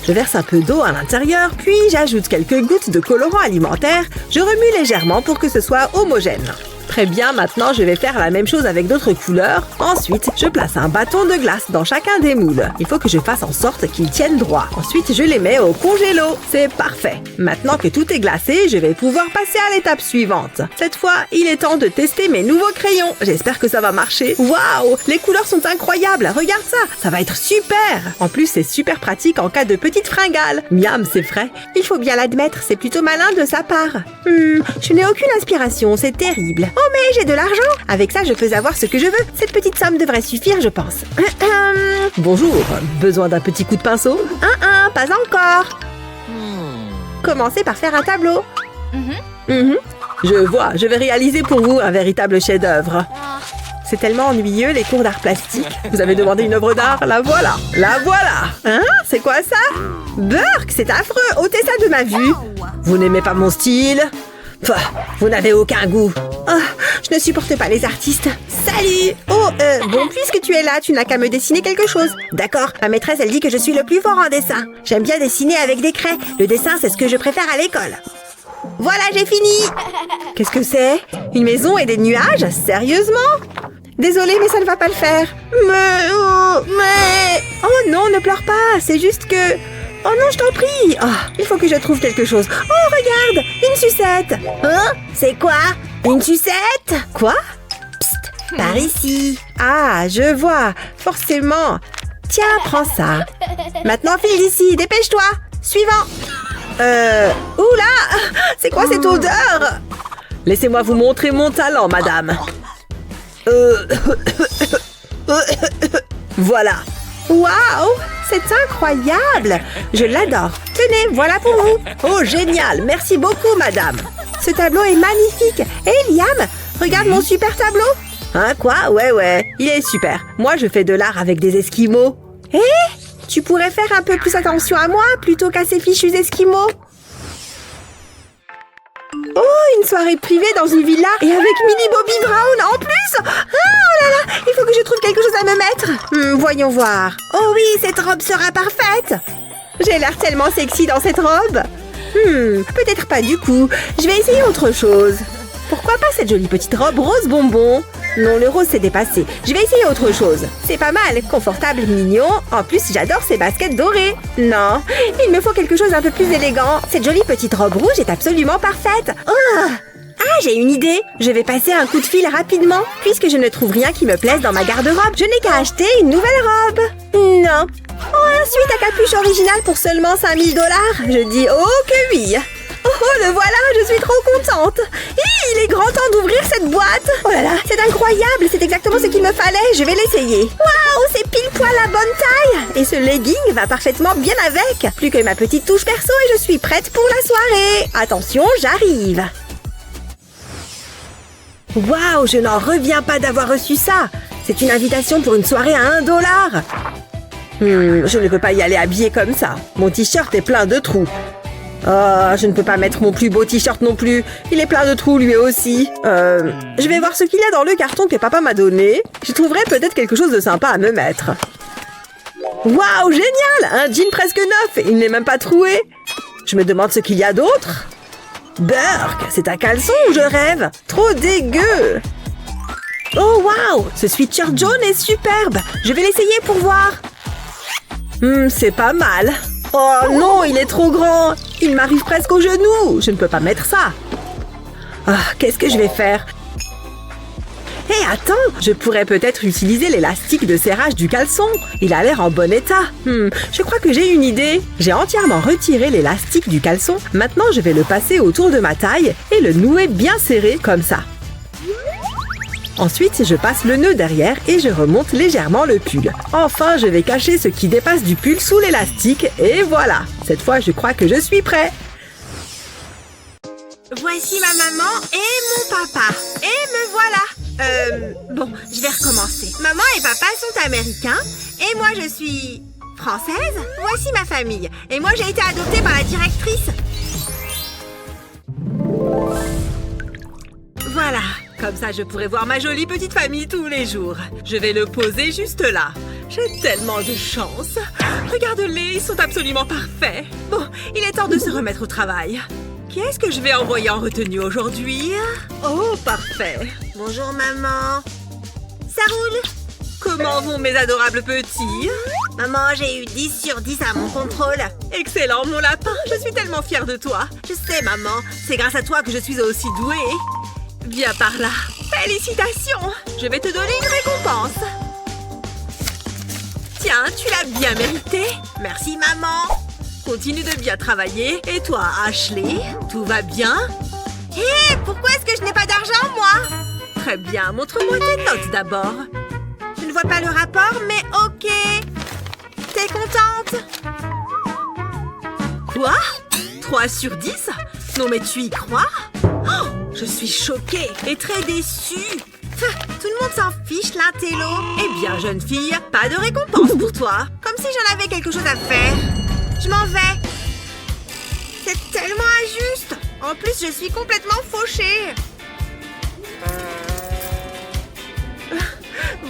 Je verse un peu d'eau à l'intérieur, puis j'ajoute quelques gouttes de colorant alimentaire. Je remue légèrement pour que ce soit homogène. Très bien, maintenant je vais faire la même chose avec d'autres couleurs. Ensuite, je place un bâton de glace dans chacun des moules. Il faut que je fasse en sorte qu'ils tiennent droit. Ensuite, je les mets au congélo. C'est parfait. Maintenant que tout est glacé, je vais pouvoir passer à l'étape suivante. Cette fois, il est temps de tester mes nouveaux crayons. J'espère que ça va marcher. Waouh! Les couleurs sont incroyables. Regarde ça. Ça va être super. En plus, c'est super pratique en cas de petite fringale. Miam, c'est vrai. Il faut bien l'admettre, c'est plutôt malin de sa part. Je n'ai aucune inspiration, c'est terrible. Oh mais j'ai de l'argent. Avec ça, je peux avoir ce que je veux. Cette petite somme devrait suffire, je pense. Bonjour, besoin d'un petit coup de pinceau? Pas encore. Commencez par faire un tableau. Je vois, je vais réaliser pour vous un véritable chef-d'œuvre. C'est tellement ennuyeux, les cours d'art plastique. Vous avez demandé une œuvre d'art, la voilà. La voilà. Hein? C'est quoi ça? Burk, c'est affreux. Ôtez ça de ma vue. Vous n'aimez pas mon style? Pah, vous n'avez aucun goût. Oh, je ne supporte pas les artistes. Salut! Oh, bon, puisque tu es là, tu n'as qu'à me dessiner quelque chose. D'accord, ma maîtresse, elle dit que je suis le plus fort en dessin. J'aime bien dessiner avec des craies. Le dessin, c'est ce que je préfère à l'école. Voilà, j'ai fini! Qu'est-ce que c'est? Une maison et des nuages? Sérieusement? Désolée, mais ça ne va pas le faire. Mais... Oh non, ne pleure pas, c'est juste que... Oh non, je t'en prie. Oh, il faut que je trouve quelque chose. Oh, regarde, une sucette. Hein? C'est quoi? Une sucette? Quoi? Psst, par ici. Ah, je vois, forcément. Tiens, prends ça. Maintenant, file d'ici, dépêche-toi. Suivant. Oula! C'est quoi cette odeur? Laissez-moi vous montrer mon talent, madame. Voilà. Waouh! C'est incroyable! Je l'adore. Tenez, voilà pour vous. Oh, génial! Merci beaucoup, madame. Ce tableau est magnifique. Hé, Liam, regarde mon super tableau. Hein, quoi? Ouais. Il est super. Moi, je fais de l'art avec des esquimaux. Hé? Tu pourrais faire un peu plus attention à moi plutôt qu'à ces fichus esquimaux. Oh, une soirée privée dans une villa et avec Millie Bobby Brown en plus. Ah, oh là là, il faut que je trouve quelque chose à me mettre. Voyons voir. Oh oui, cette robe sera parfaite. J'ai l'air tellement sexy dans cette robe. Peut-être pas du coup. Je vais essayer autre chose. Pourquoi pas cette jolie petite robe rose bonbon? Non, le rose s'est dépassé. Je vais essayer autre chose. C'est pas mal, confortable, mignon. En plus, j'adore ces baskets dorées. Non, il me faut quelque chose d'un peu plus élégant. Cette jolie petite robe rouge est absolument parfaite. Oh! Ah, j'ai une idée. Je vais passer un coup de fil rapidement. Puisque je ne trouve rien qui me plaise dans ma garde-robe, je n'ai qu'à acheter une nouvelle robe. Non. Oh, un sweat à capuche original pour seulement $5000. Je dis oh que oui. Oh, le voilà, je suis trop contente. Hi, il est grand temps d'ouvrir cette boîte. Oh là là, c'est incroyable, c'est exactement ce qu'il me fallait. Je vais l'essayer. Waouh, c'est pile poil la bonne taille. Et ce legging va parfaitement bien avec. Plus que ma petite touche perso et je suis prête pour la soirée. Attention, j'arrive. Waouh, je n'en reviens pas d'avoir reçu ça. C'est une invitation pour une soirée à $1. Je ne peux pas y aller habillée comme ça. Mon t-shirt est plein de trous. Oh, je ne peux pas mettre mon plus beau t-shirt non plus. Il est plein de trous lui aussi. Je vais voir ce qu'il y a dans le carton que papa m'a donné. Je trouverai peut-être quelque chose de sympa à me mettre. Waouh, génial! Un jean presque neuf. Il n'est même pas troué. Je me demande ce qu'il y a d'autre. Burk, c'est un caleçon ou je rêve? Trop dégueu! Oh waouh! Ce sweatshirt jaune est superbe! Je vais l'essayer pour voir. C'est pas mal. Oh non, il est trop grand! Il m'arrive presque aux genoux! Je ne peux pas mettre ça. Ah, qu'est-ce que je vais faire? Hé, attends! Je pourrais peut-être utiliser l'élastique de serrage du caleçon. Il a l'air en bon état. Je crois que j'ai une idée. J'ai entièrement retiré l'élastique du caleçon. Maintenant, je vais le passer autour de ma taille et le nouer bien serré comme ça. Ensuite, je passe le nœud derrière et je remonte légèrement le pull. Enfin, je vais cacher ce qui dépasse du pull sous l'élastique et voilà. Cette fois, je crois que je suis prêt. Voici ma maman et mon papa. Et me voilà. Bon, je vais recommencer. Maman et papa sont américains et moi je suis française. Voici ma famille. Et moi j'ai été adoptée par la directrice. Voilà, comme ça je pourrai voir ma jolie petite famille tous les jours. Je vais le poser juste là. J'ai tellement de chance. Regarde-les, ils sont absolument parfaits. Bon, il est temps de se remettre au travail. Qui est-ce que je vais envoyer en retenue aujourd'hui? Oh, parfait. Bonjour, maman. Ça roule? Comment vont mes adorables petits? Maman, j'ai eu 10 sur 10 à mon contrôle. Excellent, mon lapin. Je suis tellement fière de toi. Je sais, maman. C'est grâce à toi que je suis aussi douée. Viens par là. Félicitations. Je vais te donner une récompense. Tiens, tu l'as bien mérité. Merci, maman. Continue de bien travailler. Et toi, Ashley, tout va bien? Hé, pourquoi est-ce que je n'ai pas d'argent, moi? Très bien, montre-moi tes notes d'abord. Je ne vois pas le rapport, mais ok. T'es contente? Quoi? 3 sur 10? Non, mais tu y crois? Oh, je suis choquée et très déçue. Tout le monde s'en fiche, l'intello. Eh bien, jeune fille, pas de récompense pour toi. Comme si j'en avais quelque chose à faire. Je m'en vais. C'est tellement injuste. En plus, je suis complètement fauchée.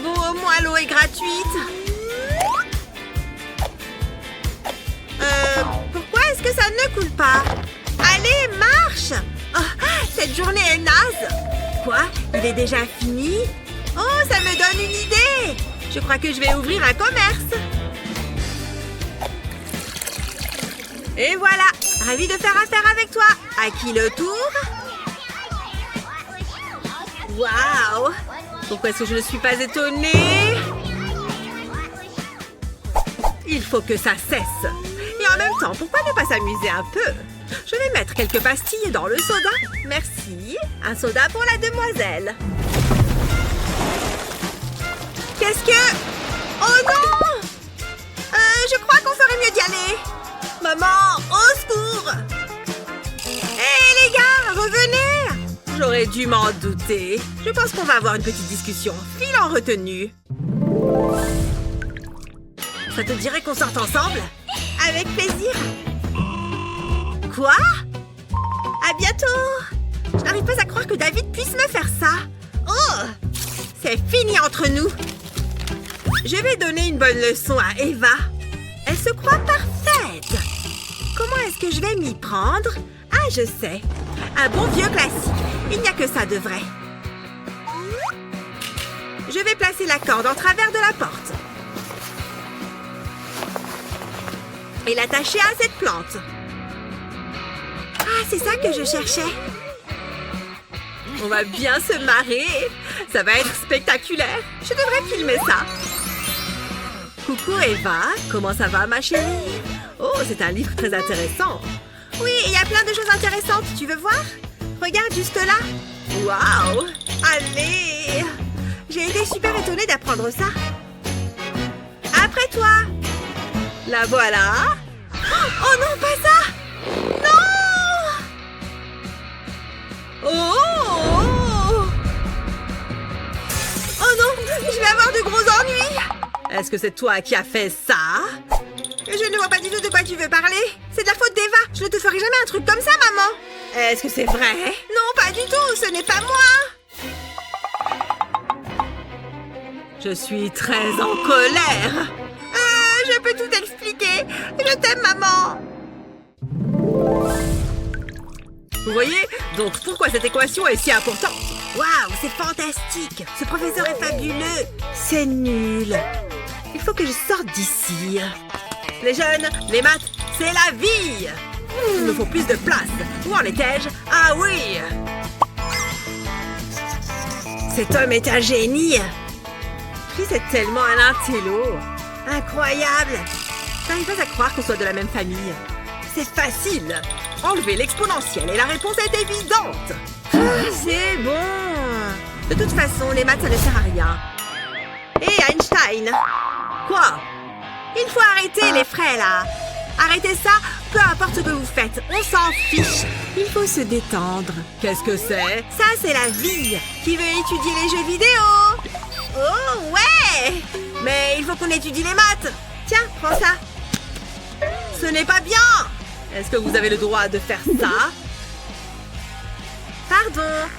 Bon, au moins l'eau est gratuite. Pourquoi est-ce que ça ne coule pas? Allez, marche. Oh, cette journée est naze. Quoi? Il est déjà fini? Oh, ça me donne une idée. Je crois que je vais ouvrir un commerce. Et voilà, ravie de faire affaire avec toi. À qui le tour? Waouh! Pourquoi est-ce que je ne suis pas étonnée? Il faut que ça cesse. Et en même temps, pourquoi ne pas s'amuser un peu? Je vais mettre quelques pastilles dans le soda. Merci. Un soda pour la demoiselle. Qu'est-ce que... Oh non! Je crois qu'on ferait mieux d'y aller. Maman, au secours! Hé les gars, revenez! J'aurais dû m'en douter. Je pense qu'on va avoir une petite discussion. File en retenue. Ça te dirait qu'on sorte ensemble? Avec plaisir. Quoi? À bientôt! Je n'arrive pas à croire que David puisse me faire ça. Oh! C'est fini entre nous. Je vais donner une bonne leçon à Eva. Elle se croit parfaite. Comment est-ce que je vais m'y prendre? Ah, je sais. Un bon vieux classique. Il n'y a que ça de vrai. Je vais placer la corde en travers de la porte. Et l'attacher à cette plante. Ah, c'est ça que je cherchais. On va bien se marrer. Ça va être spectaculaire. Je devrais filmer ça. Coucou Eva, comment ça va ma chérie? Oh, c'est un livre très intéressant. Oui, il y a plein de choses intéressantes. Tu veux voir? Regarde juste là. Waouh! Allez! J'ai été super étonnée d'apprendre ça. Après toi! La voilà. Oh non, pas ça! Non! Oh! Oh non! Je vais avoir de gros ennuis! Est-ce que c'est toi qui as fait ça? Je ne vois pas du tout de quoi tu veux parler. C'est de la faute d'Eva. Je ne te ferai jamais un truc comme ça, maman. Est-ce que c'est vrai? Non, pas du tout. Ce n'est pas moi. Je suis très en colère. Je peux tout expliquer. Je t'aime, maman. Vous voyez? Donc, pourquoi cette équation est si importante? Waouh, c'est fantastique. Ce professeur est fabuleux. C'est nul. Il faut que je sorte d'ici. Les jeunes, les maths, c'est la vie. Il me faut plus de place. Où en étais-je? Ah oui. Cet homme est un génie. Puis c'est tellement un intello. Incroyable. J'arrive pas à croire qu'on soit de la même famille. C'est facile. Enlever l'exponentielle et la réponse est évidente. C'est bon. De toute façon, les maths, ça ne sert à rien. Et Einstein. Quoi? Il faut arrêter les frais, là. Arrêtez ça, peu importe ce que vous faites. On s'en fiche. Il faut se détendre. Qu'est-ce que c'est? Ça, c'est la vie. Qui veut étudier les jeux vidéo? Oh, ouais! Mais il faut qu'on étudie les maths. Tiens, prends ça. Ce n'est pas bien. Est-ce que vous avez le droit de faire ça? Pardon.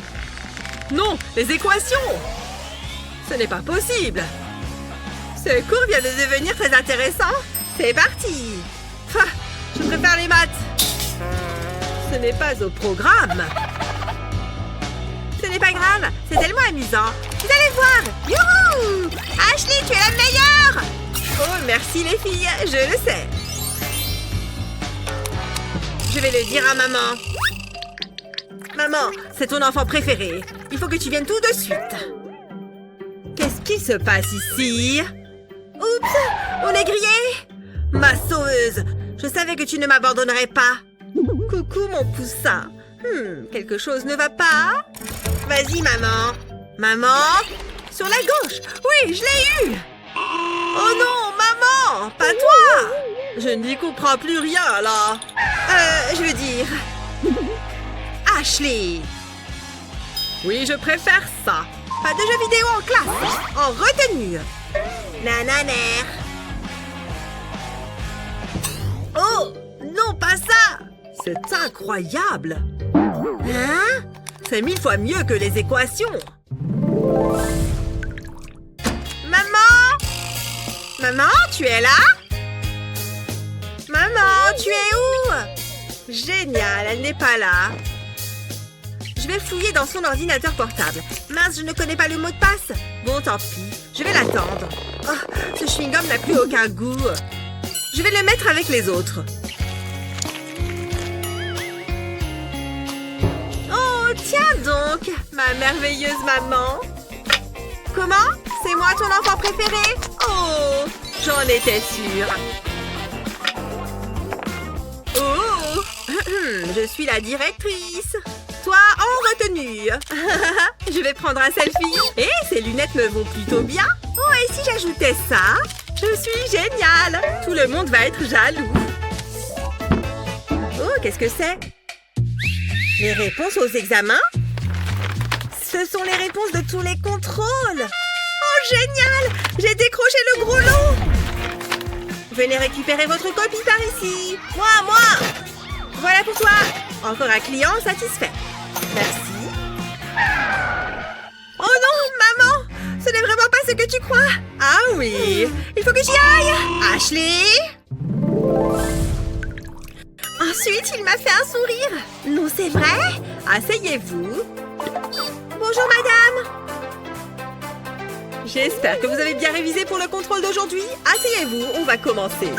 Non, les équations. Ce n'est pas possible. Ce cours vient de devenir très intéressant. C'est parti. Je préfère les maths. Ce n'est pas au programme. Ce n'est pas grave, c'est tellement amusant. Vous allez voir. Youhou! Ashley, tu es la meilleure. Oh, merci les filles, je le sais. Je vais le dire à maman. Maman, c'est ton enfant préféré. Il faut que tu viennes tout de suite. Qu'est-ce qui se passe ici? Oups, on est grillé. Ma sauveuse, je savais que tu ne m'abandonnerais pas. Coucou mon poussin. Quelque chose ne va pas? Vas-y maman. Maman? Sur la gauche. Oui, je l'ai eu. Oh non, maman, pas toi. Je n'y comprends plus rien là. Je veux dire... Ashley. Oui, je préfère ça. Pas de jeux vidéo en classe. En retenue. Nananer. Oh, non, pas ça. C'est incroyable. Hein? C'est 1000 fois mieux que les équations. Maman? Maman, tu es là? Maman, tu es où? Génial, elle n'est pas là. Je vais fouiller dans son ordinateur portable. Mince, je ne connais pas le mot de passe. Bon, tant pis, je vais l'attendre. Oh, ce chewing-gum n'a plus aucun goût. Je vais le mettre avec les autres. Oh, tiens donc, ma merveilleuse maman. Comment? C'est moi ton enfant préféré? Oh, j'en étais sûre. Oh, je suis la directrice. Toi, en retenue. Je vais prendre un selfie. Et ces lunettes me vont plutôt bien. Oh, et si j'ajoutais ça? Je suis géniale. Tout le monde va être jaloux. Oh, qu'est-ce que c'est? Les réponses aux examens? Ce sont les réponses de tous les contrôles. Oh, génial! J'ai décroché le gros lot. Venez récupérer votre copie par ici. Moi. Voilà pour toi. Encore un client satisfait. Merci. Oh non, maman! Ce n'est vraiment pas ce que tu crois. Ah oui, il faut que j'y aille. Ashley? Ensuite, il m'a fait un sourire. Non, c'est vrai? Asseyez-vous. Bonjour, madame. J'espère que vous avez bien révisé pour le contrôle d'aujourd'hui. Asseyez-vous, on va commencer.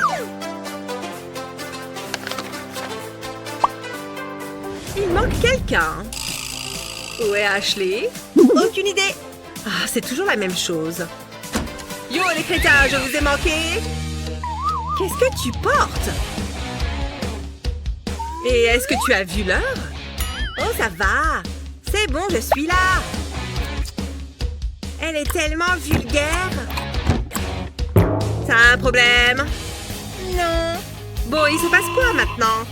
Il manque quelqu'un. Où est Ashley? Aucune idée. Ah, c'est toujours la même chose. Yo, les crétins, je vous ai manqué. Qu'est-ce que tu portes? Et est-ce que tu as vu l'heure? Oh, ça va. C'est bon, je suis là. Elle est tellement vulgaire. T'as un problème? Non. Bon, il se passe quoi maintenant?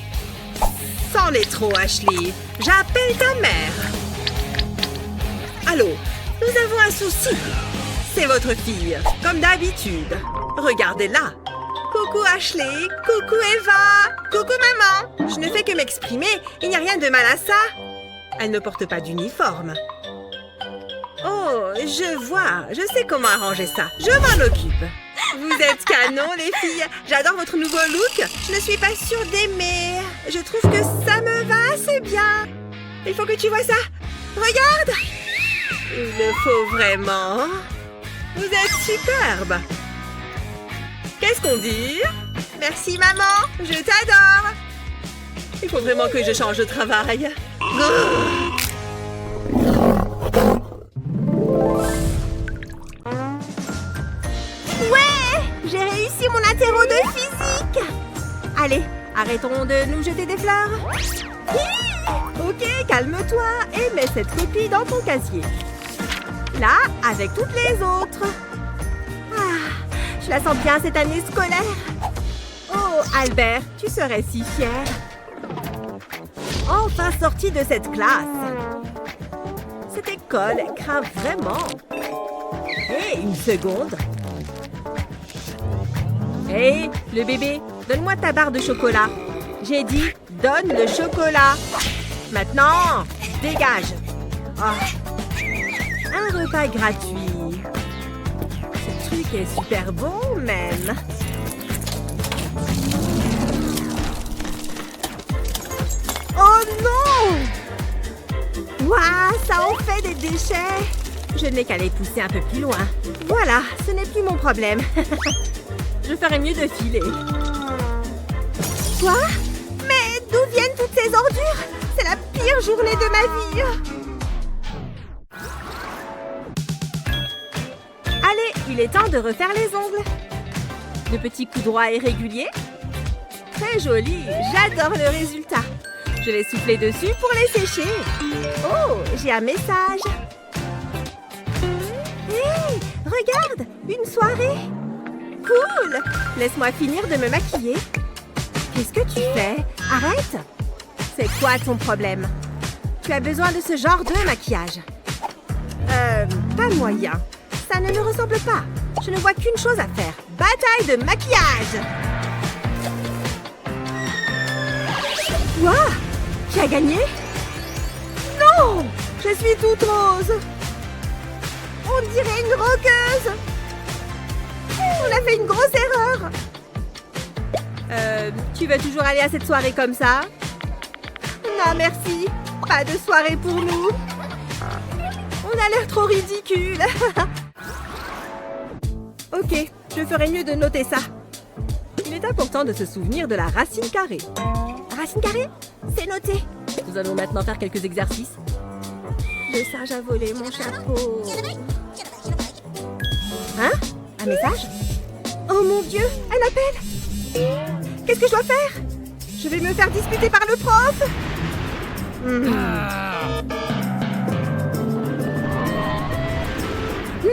C'en est trop, Ashley. J'appelle ta mère. Allô, nous avons un souci. C'est votre fille, comme d'habitude. Regardez-la. Coucou Ashley, coucou Eva, coucou maman. Je ne fais que m'exprimer, il n'y a rien de mal à ça. Elle ne porte pas d'uniforme. Oh, je vois, je sais comment arranger ça. Je m'en occupe. Vous êtes canon les filles. J'adore votre nouveau look. Je ne suis pas sûre d'aimer. Je trouve que ça me va assez bien. Il faut que tu vois ça. Regarde. Il le faut vraiment. Vous êtes superbe. Qu'est-ce qu'on dit? Merci maman, je t'adore. Il faut vraiment que je change de travail. Ouais, j'ai réussi mon interro de physique. Allez, arrêtons de nous jeter des fleurs. Hi. Ok, calme-toi et mets cette copie dans ton casier. Là, avec toutes les autres. Je la sens bien cette année scolaire. Oh, Albert, tu serais si fier. Enfin sorti de cette classe. Cette école craint vraiment. Hé, une seconde. Hé, le bébé, donne-moi ta barre de chocolat. J'ai dit, donne le chocolat. Maintenant, dégage. Oh. Un repas gratuit. Ce truc est super bon, même. Oh non! Waouh, ça en fait des déchets. Je n'ai qu'à les pousser un peu plus loin. Voilà, ce n'est plus mon problème. Je ferais mieux de filer. Quoi? Mais d'où viennent toutes ces ordures? C'est la pire journée de ma vie. Allez, il est temps de refaire les ongles. De petits coups droits et réguliers. Très joli, j'adore le résultat. Je vais souffler dessus pour les sécher. Oh, j'ai un message. Hé, regarde, une soirée. Cool! Laisse-moi finir de me maquiller. Qu'est-ce que tu fais? Arrête! C'est quoi ton problème? Tu as besoin de ce genre de maquillage. Pas moyen. Ça ne me ressemble pas. Je ne vois qu'une chose à faire. Bataille de maquillage! Quoi? Tu as gagné? Non! Je suis toute rose. On dirait une roqueuse. On a fait une grosse erreur. Tu veux toujours aller à cette soirée comme ça? Non, merci. Pas de soirée pour nous. On a l'air trop ridicule. Ok, je ferais mieux de noter ça. Il est important de se souvenir de la racine carrée. Racine carrée? C'est noté. Nous allons maintenant faire quelques exercices. Le singe a volé mon chapeau. Hein? Un message? Oh mon Dieu, elle appelle. Qu'est-ce que je dois faire? Je vais me faire disputer par le prof.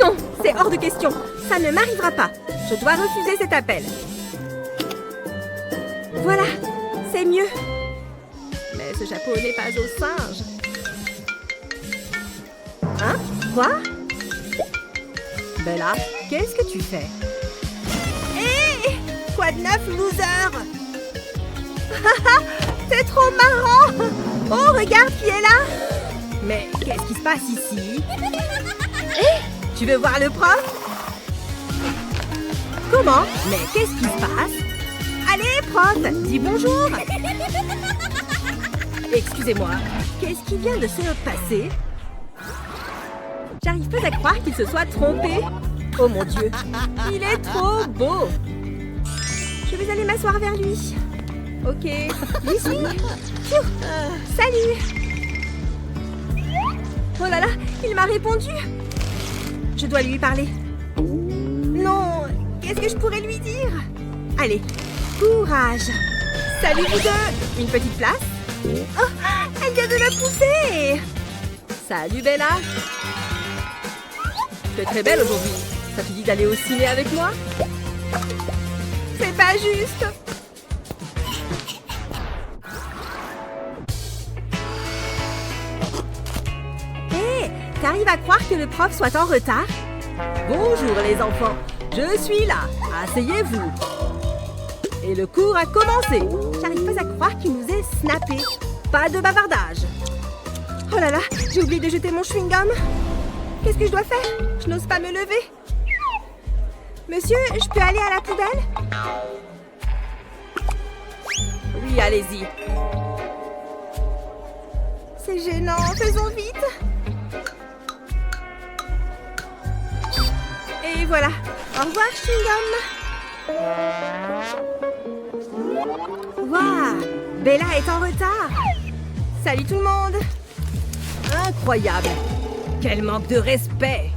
Non, c'est hors de question. Ça ne m'arrivera pas. Je dois refuser cet appel. Voilà, c'est mieux. Mais ce chapeau n'est pas au singe. Hein? Quoi? Bella, qu'est-ce que tu fais? Hé! Quoi de neuf, loser? C'est trop marrant! Oh, regarde qui est là! Mais qu'est-ce qui se passe ici? Tu veux voir le prof? Comment? Mais qu'est-ce qui se passe? Allez, prof, dis bonjour! Excusez-moi, qu'est-ce qui vient de se passer? J'arrive pas à croire qu'il se soit trompé. Oh mon Dieu, il est trop beau. Je vais aller m'asseoir vers lui. Ok, ici. Salut. Oh là là, il m'a répondu. Je dois lui parler. Non, qu'est-ce que je pourrais lui dire? Allez, courage. Salut vous deux! Une petite place? Oh, elle vient de me pousser! Salut Bella! Tu es très belle aujourd'hui. Ça te dit d'aller au ciné avec moi? C'est pas juste! Hé, t'arrives à croire que le prof soit en retard? Bonjour les enfants, je suis là. Asseyez-vous. Et le cours a commencé. J'arrive pas à croire qu'il nous ait snappé. Pas de bavardage. Oh là là, j'ai oublié de jeter mon chewing-gum. Qu'est-ce que je dois faire? Je n'ose pas me lever. Monsieur, je peux aller à la poubelle? Oui, allez-y. C'est gênant, faisons vite. Et voilà. Au revoir, chewing-gum. Waouh, Bella est en retard. Salut tout le monde. Incroyable. Quel manque de respect.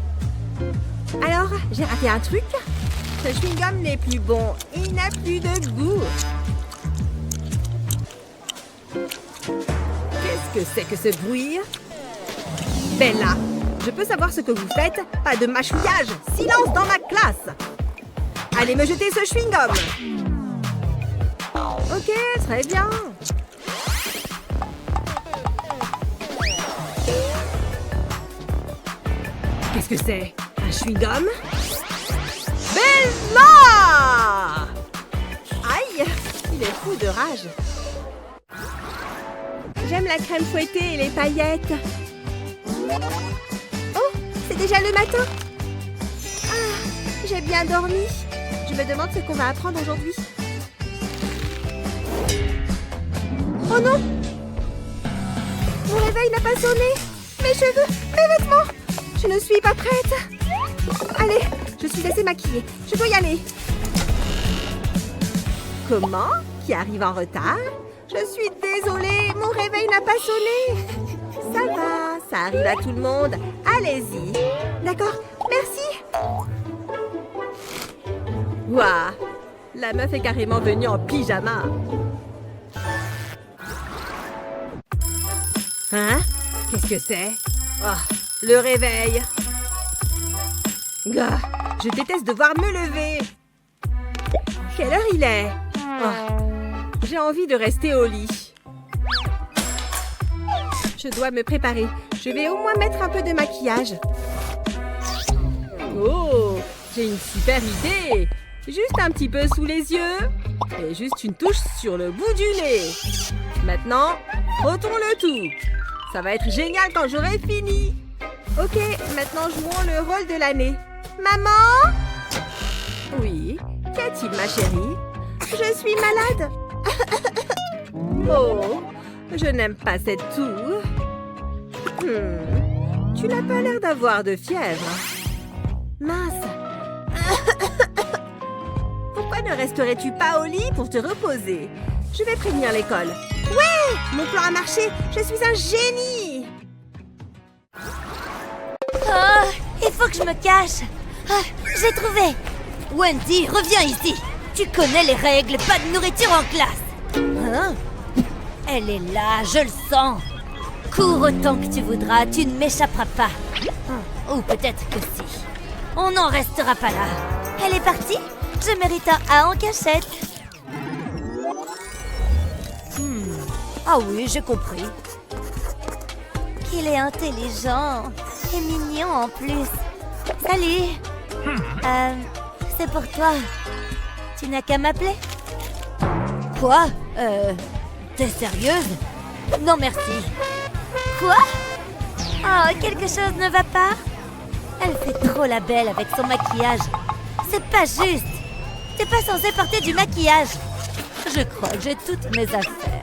Alors, j'ai raté un truc. Ce chewing-gum n'est plus bon. Il n'a plus de goût. Qu'est-ce que c'est que ce bruit? Bella, je peux savoir ce que vous faites? Pas de mâchouillage. Silence dans ma classe. Allez me jeter ce chewing-gum. Ok, très bien. Qu'est-ce que c'est? Un chewing-gum? Bella! Aïe, il est fou de rage. J'aime la crème fouettée et les paillettes. Oh, c'est déjà le matin. Ah, j'ai bien dormi. Je me demande ce qu'on va apprendre aujourd'hui. Oh non! Mon réveil n'a pas sonné. Mes cheveux, mes vêtements. Je ne suis pas prête. Allez, je suis assez maquillée. Je dois y aller. Comment? Qui arrive en retard? Je suis désolée, mon réveil n'a pas sonné. Ça va, ça arrive à tout le monde. Allez-y. D'accord, merci. Waouh, la meuf est carrément venue en pyjama. Hein? Qu'est-ce que c'est? Oh, le réveil. Gah, je déteste devoir me lever. Quelle heure il est? Oh, j'ai envie de rester au lit. Je dois me préparer. Je vais au moins mettre un peu de maquillage. Oh, j'ai une super idée. Juste un petit peu sous les yeux. Et juste une touche sur le bout du nez. Maintenant, frottons le tout. Ça va être génial quand j'aurai fini. Ok, maintenant jouons le rôle de l'année. Maman? Oui, qu'y a-t-il, ma chérie? Je suis malade. Oh, je n'aime pas cette toux. Tu n'as pas l'air d'avoir de fièvre. Mince. Pourquoi ne resterais-tu pas au lit pour te reposer? Je vais prévenir l'école. Ouais, mon plan a marché. Je suis un génie. Oh, il faut que je me cache. Ah, j'ai trouvé. Wendy, reviens ici. Tu connais les règles, pas de nourriture en classe. Hein? Elle est là, je le sens. Cours autant que tu voudras, tu ne m'échapperas pas. Ou peut-être que si. On n'en restera pas là. Elle est partie? Je mérite un A en cachette. Ah oui, j'ai compris. Qu'il est intelligent et mignon en plus. Salut. C'est pour toi. Tu n'as qu'à m'appeler. Quoi? T'es sérieuse? Non merci. Quoi? Oh, quelque chose ne va pas? Elle fait trop la belle avec son maquillage. C'est pas juste. T'es pas censée porter du maquillage. Je crois que j'ai toutes mes affaires.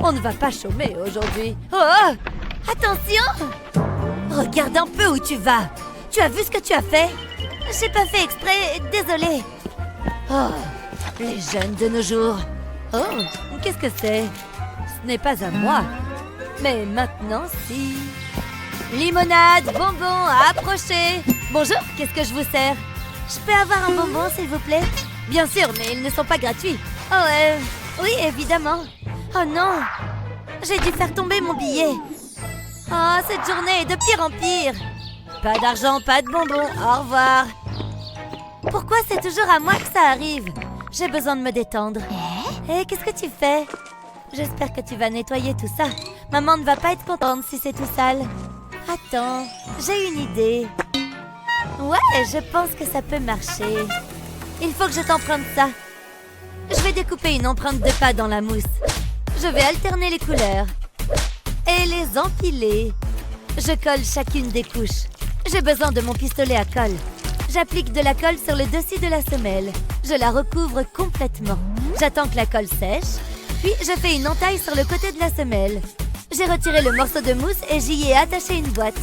On ne va pas chômer aujourd'hui. Oh! Attention! Regarde un peu où tu vas. Tu as vu ce que tu as fait? J'ai pas fait exprès, désolée. Oh, les jeunes de nos jours. Oh, qu'est-ce que c'est? Ce n'est pas à moi. Mais maintenant, si. Limonade, bonbons, à approcher. Bonjour, qu'est-ce que je vous sers? Je peux avoir un bonbon, s'il vous plaît? Bien sûr, mais ils ne sont pas gratuits. Oh, Oui, évidemment. Oh non! J'ai dû faire tomber mon billet. Oh, cette journée est de pire en pire. Pas d'argent, pas de bonbons. Au revoir. Pourquoi c'est toujours à moi que ça arrive? J'ai besoin de me détendre. Hé, qu'est-ce que tu fais? J'espère que tu vas nettoyer tout ça. Maman ne va pas être contente si c'est tout sale. Attends, j'ai une idée. Ouais, je pense que ça peut marcher. Il faut que je t'emprunte ça. Je vais découper une empreinte de pas dans la mousse. Je vais alterner les couleurs et les empiler. Je colle chacune des couches. J'ai besoin de mon pistolet à colle. J'applique de la colle sur le dessus de la semelle. Je la recouvre complètement. J'attends que la colle sèche. Puis je fais une entaille sur le côté de la semelle. J'ai retiré le morceau de mousse et j'y ai attaché une boîte.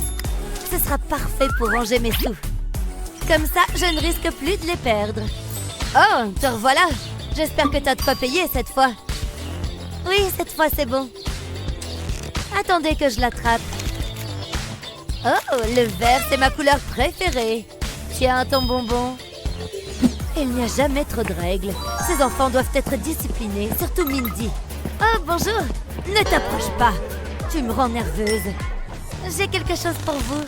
Ce sera parfait pour ranger mes sous. Comme ça, je ne risque plus de les perdre. Oh, te revoilà. J'espère que t'as de quoi payer cette fois. Oui, cette fois c'est bon. Attendez que je l'attrape. Oh, le vert, c'est ma couleur préférée. Tiens, ton bonbon. Il n'y a jamais trop de règles. Ces enfants doivent être disciplinés, surtout Mindy. Oh, bonjour. Ne t'approche pas. Tu me rends nerveuse. J'ai quelque chose pour vous.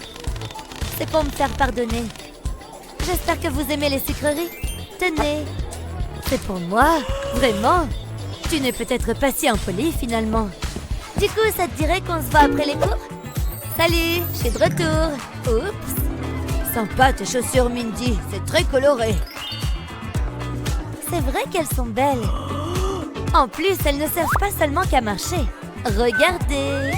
C'est pour me faire pardonner. J'espère que vous aimez les sucreries. Tenez. C'est pour moi, vraiment. Tu n'es peut-être pas si impoli finalement. Du coup, ça te dirait qu'on se voit après les cours? Salut, je suis de retour. Oups. Sympa tes chaussures, Mindy. C'est très coloré. C'est vrai qu'elles sont belles. En plus, elles ne servent pas seulement qu'à marcher. Regardez.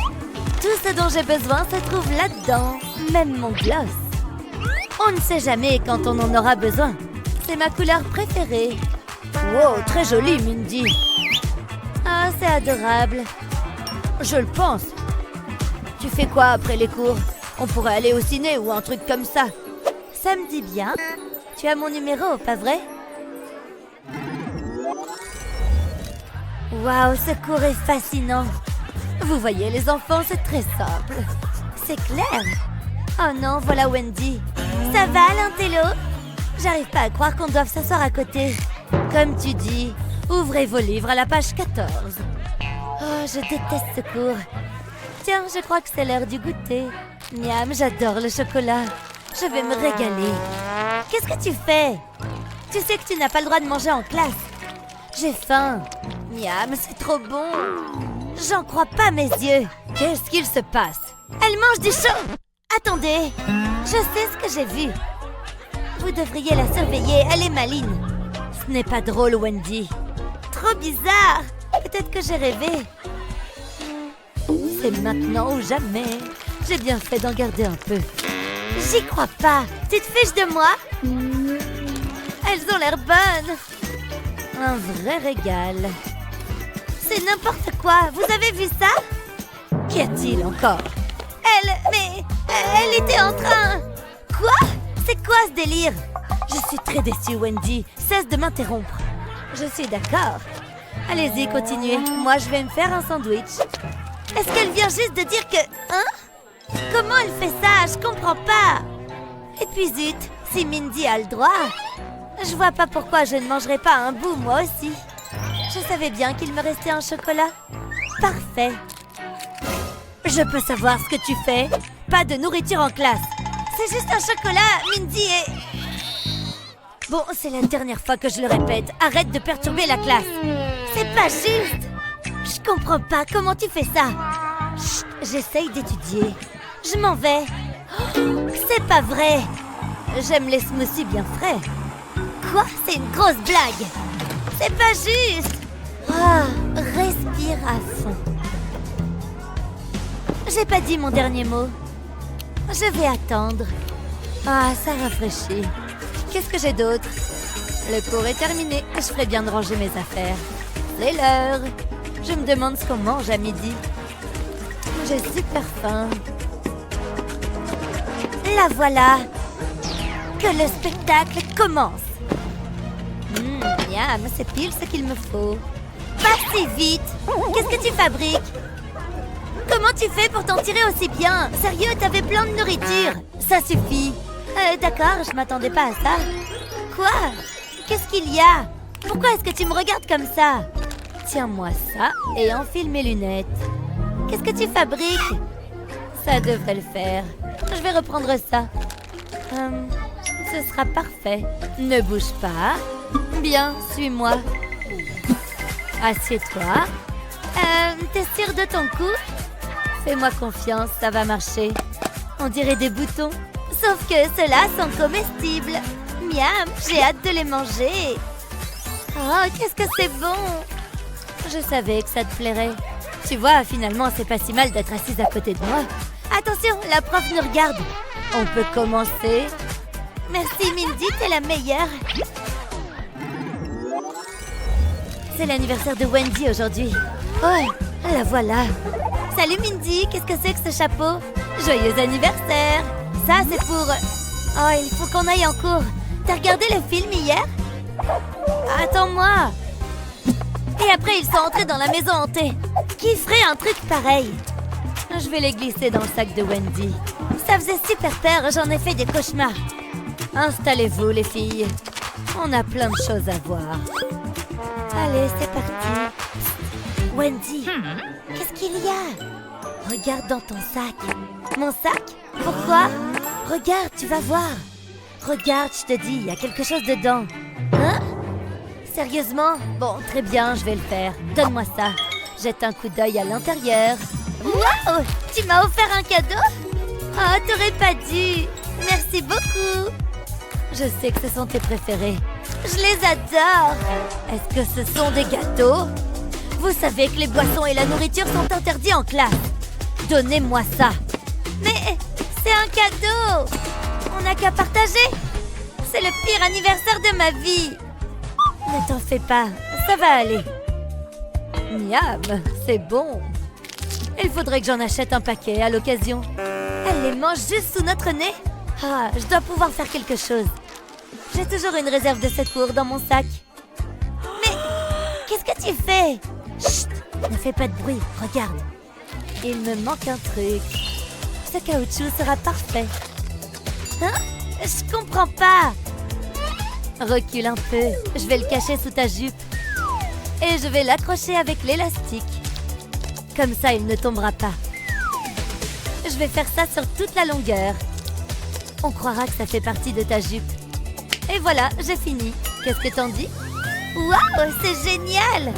Tout ce dont j'ai besoin se trouve là-dedans. Même mon gloss. On ne sait jamais quand on en aura besoin. C'est ma couleur préférée. Wow, très jolie, Mindy. Ah, c'est adorable. Je le pense. Tu fais quoi après les cours? On pourrait aller au ciné ou un truc comme ça. Ça me dit bien. Tu as mon numéro, pas vrai? Waouh, ce cours est fascinant. Vous voyez, les enfants, c'est très simple. C'est clair. Oh non, voilà Wendy. Ça va, l'intello? J'arrive pas à croire qu'on doive s'asseoir à côté. Comme tu dis, ouvrez vos livres à la page 14. Oh, je déteste ce cours. Tiens, je crois que c'est l'heure du goûter. Miam, j'adore le chocolat. Je vais me régaler. Qu'est-ce que tu fais? Tu sais que tu n'as pas le droit de manger en classe. J'ai faim. Miam, c'est trop bon. J'en crois pas mes yeux. Qu'est-ce qu'il se passe? Elle mange du chaud. Attendez, je sais ce que j'ai vu. Vous devriez la surveiller, elle est maligne. Ce n'est pas drôle, Wendy. Trop bizarre. Peut-être que j'ai rêvé. C'est maintenant ou jamais. J'ai bien fait d'en garder un peu. J'y crois pas. Tu te fiches de moi? Elles ont l'air bonnes. Un vrai régal. C'est n'importe quoi. Vous avez vu ça? Qu'y a-t-il encore? Elle était en train... Quoi? C'est quoi ce délire? Je suis très déçue, Wendy. Cesse de m'interrompre. Je suis d'accord. Allez-y, continuez. Moi, je vais me faire un sandwich. Est-ce qu'elle vient juste de dire que... Hein? Comment elle fait ça? Je comprends pas. Et puis zut, si Mindy a le droit, je vois pas pourquoi je ne mangerais pas un bout, moi aussi. Je savais bien qu'il me restait un chocolat. Parfait. Je peux savoir ce que tu fais? Pas de nourriture en classe. C'est juste un chocolat, Mindy et... Bon, c'est la dernière fois que je le répète. Arrête de perturber la classe. C'est pas juste. Je comprends pas comment tu fais ça. Chut, j'essaye d'étudier. Je m'en vais. Oh, c'est pas vrai. J'aime les smoothies bien frais. Quoi? C'est une grosse blague. C'est pas juste. Oh, respire à fond. J'ai pas dit mon dernier mot. Je vais attendre. Ah, ça rafraîchit. Qu'est-ce que j'ai d'autre? Le cours est terminé. Je ferais bien de ranger mes affaires. C'est l'heure. Je me demande ce qu'on mange à midi. J'ai super faim. La voilà. Que le spectacle commence. Miam, c'est pile ce qu'il me faut. Pas si vite. Qu'est-ce que tu fabriques? Comment tu fais pour t'en tirer aussi bien? Sérieux, t'avais plein de nourriture. Ça suffit. D'accord, je m'attendais pas à ça. Quoi? Qu'est-ce qu'il y a? Pourquoi est-ce que tu me regardes comme ça? Tiens-moi ça et enfile mes lunettes. Qu'est-ce que tu fabriques? Ça devrait le faire. Je vais reprendre ça. Ce sera parfait. Ne bouge pas. Bien, suis-moi. Assieds-toi. T'es sûre de ton coup? Fais-moi confiance, ça va marcher. On dirait des boutons. Sauf que ceux-là sont comestibles. Miam, j'ai hâte de les manger. Oh, qu'est-ce que c'est bon! Je savais que ça te plairait. Tu vois, finalement, c'est pas si mal d'être assise à côté de moi. Attention, la prof nous regarde. On peut commencer. Merci Mindy, t'es la meilleure. C'est l'anniversaire de Wendy aujourd'hui. Oh, la voilà. Salut Mindy, qu'est-ce que c'est que ce chapeau? Joyeux anniversaire. Ça, c'est pour... Oh, il faut qu'on aille en cours. T'as regardé le film hier? Attends-moi. Et après, ils sont entrés dans la maison hantée. Qui ferait un truc pareil? Je vais les glisser dans le sac de Wendy. Ça faisait super peur, j'en ai fait des cauchemars. Installez-vous, les filles. On a plein de choses à voir. Allez, c'est parti. Wendy, qu'est-ce qu'il y a? Regarde dans ton sac. Mon sac? Pourquoi? Regarde, tu vas voir. Regarde, je te dis, il y a quelque chose dedans. Hein? Sérieusement? Bon, très bien, je vais le faire. Donne-moi ça. Jette un coup d'œil à l'intérieur. Waouh! Tu m'as offert un cadeau? Oh, t'aurais pas dû. Merci beaucoup. Je sais que ce sont tes préférés. Je les adore. Est-ce que ce sont des gâteaux? Vous savez que les boissons et la nourriture sont interdits en classe. Donnez-moi ça. Mais c'est un cadeau. On n'a qu'à partager. C'est le pire anniversaire de ma vie. Ne t'en fais pas, ça va aller. Miam, c'est bon. Il faudrait que j'en achète un paquet à l'occasion. Elle les mange juste sous notre nez. Ah, je dois pouvoir faire quelque chose. J'ai toujours une réserve de secours dans mon sac. Mais qu'est-ce que tu fais? Chut, ne fais pas de bruit, regarde. Il me manque un truc. Ce caoutchouc sera parfait. Hein? Je comprends pas. Recule un peu, je vais le cacher sous ta jupe. Et je vais l'accrocher avec l'élastique. Comme ça, il ne tombera pas. Je vais faire ça sur toute la longueur. On croira que ça fait partie de ta jupe. Et voilà, j'ai fini. Qu'est-ce que t'en dis? Waouh, c'est génial!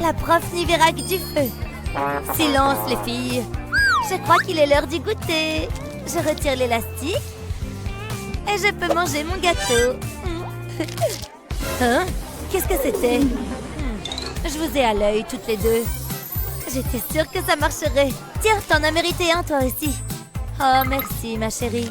La prof n'y verra que du feu. Silence, les filles. Je crois qu'il est l'heure du goûter. Je retire l'élastique. Et je peux manger mon gâteau. Hein? Qu'est-ce que c'était? Je vous ai à l'œil, toutes les deux. J'étais sûre que ça marcherait. Tiens, t'en as mérité un, toi aussi. Oh, merci, ma chérie.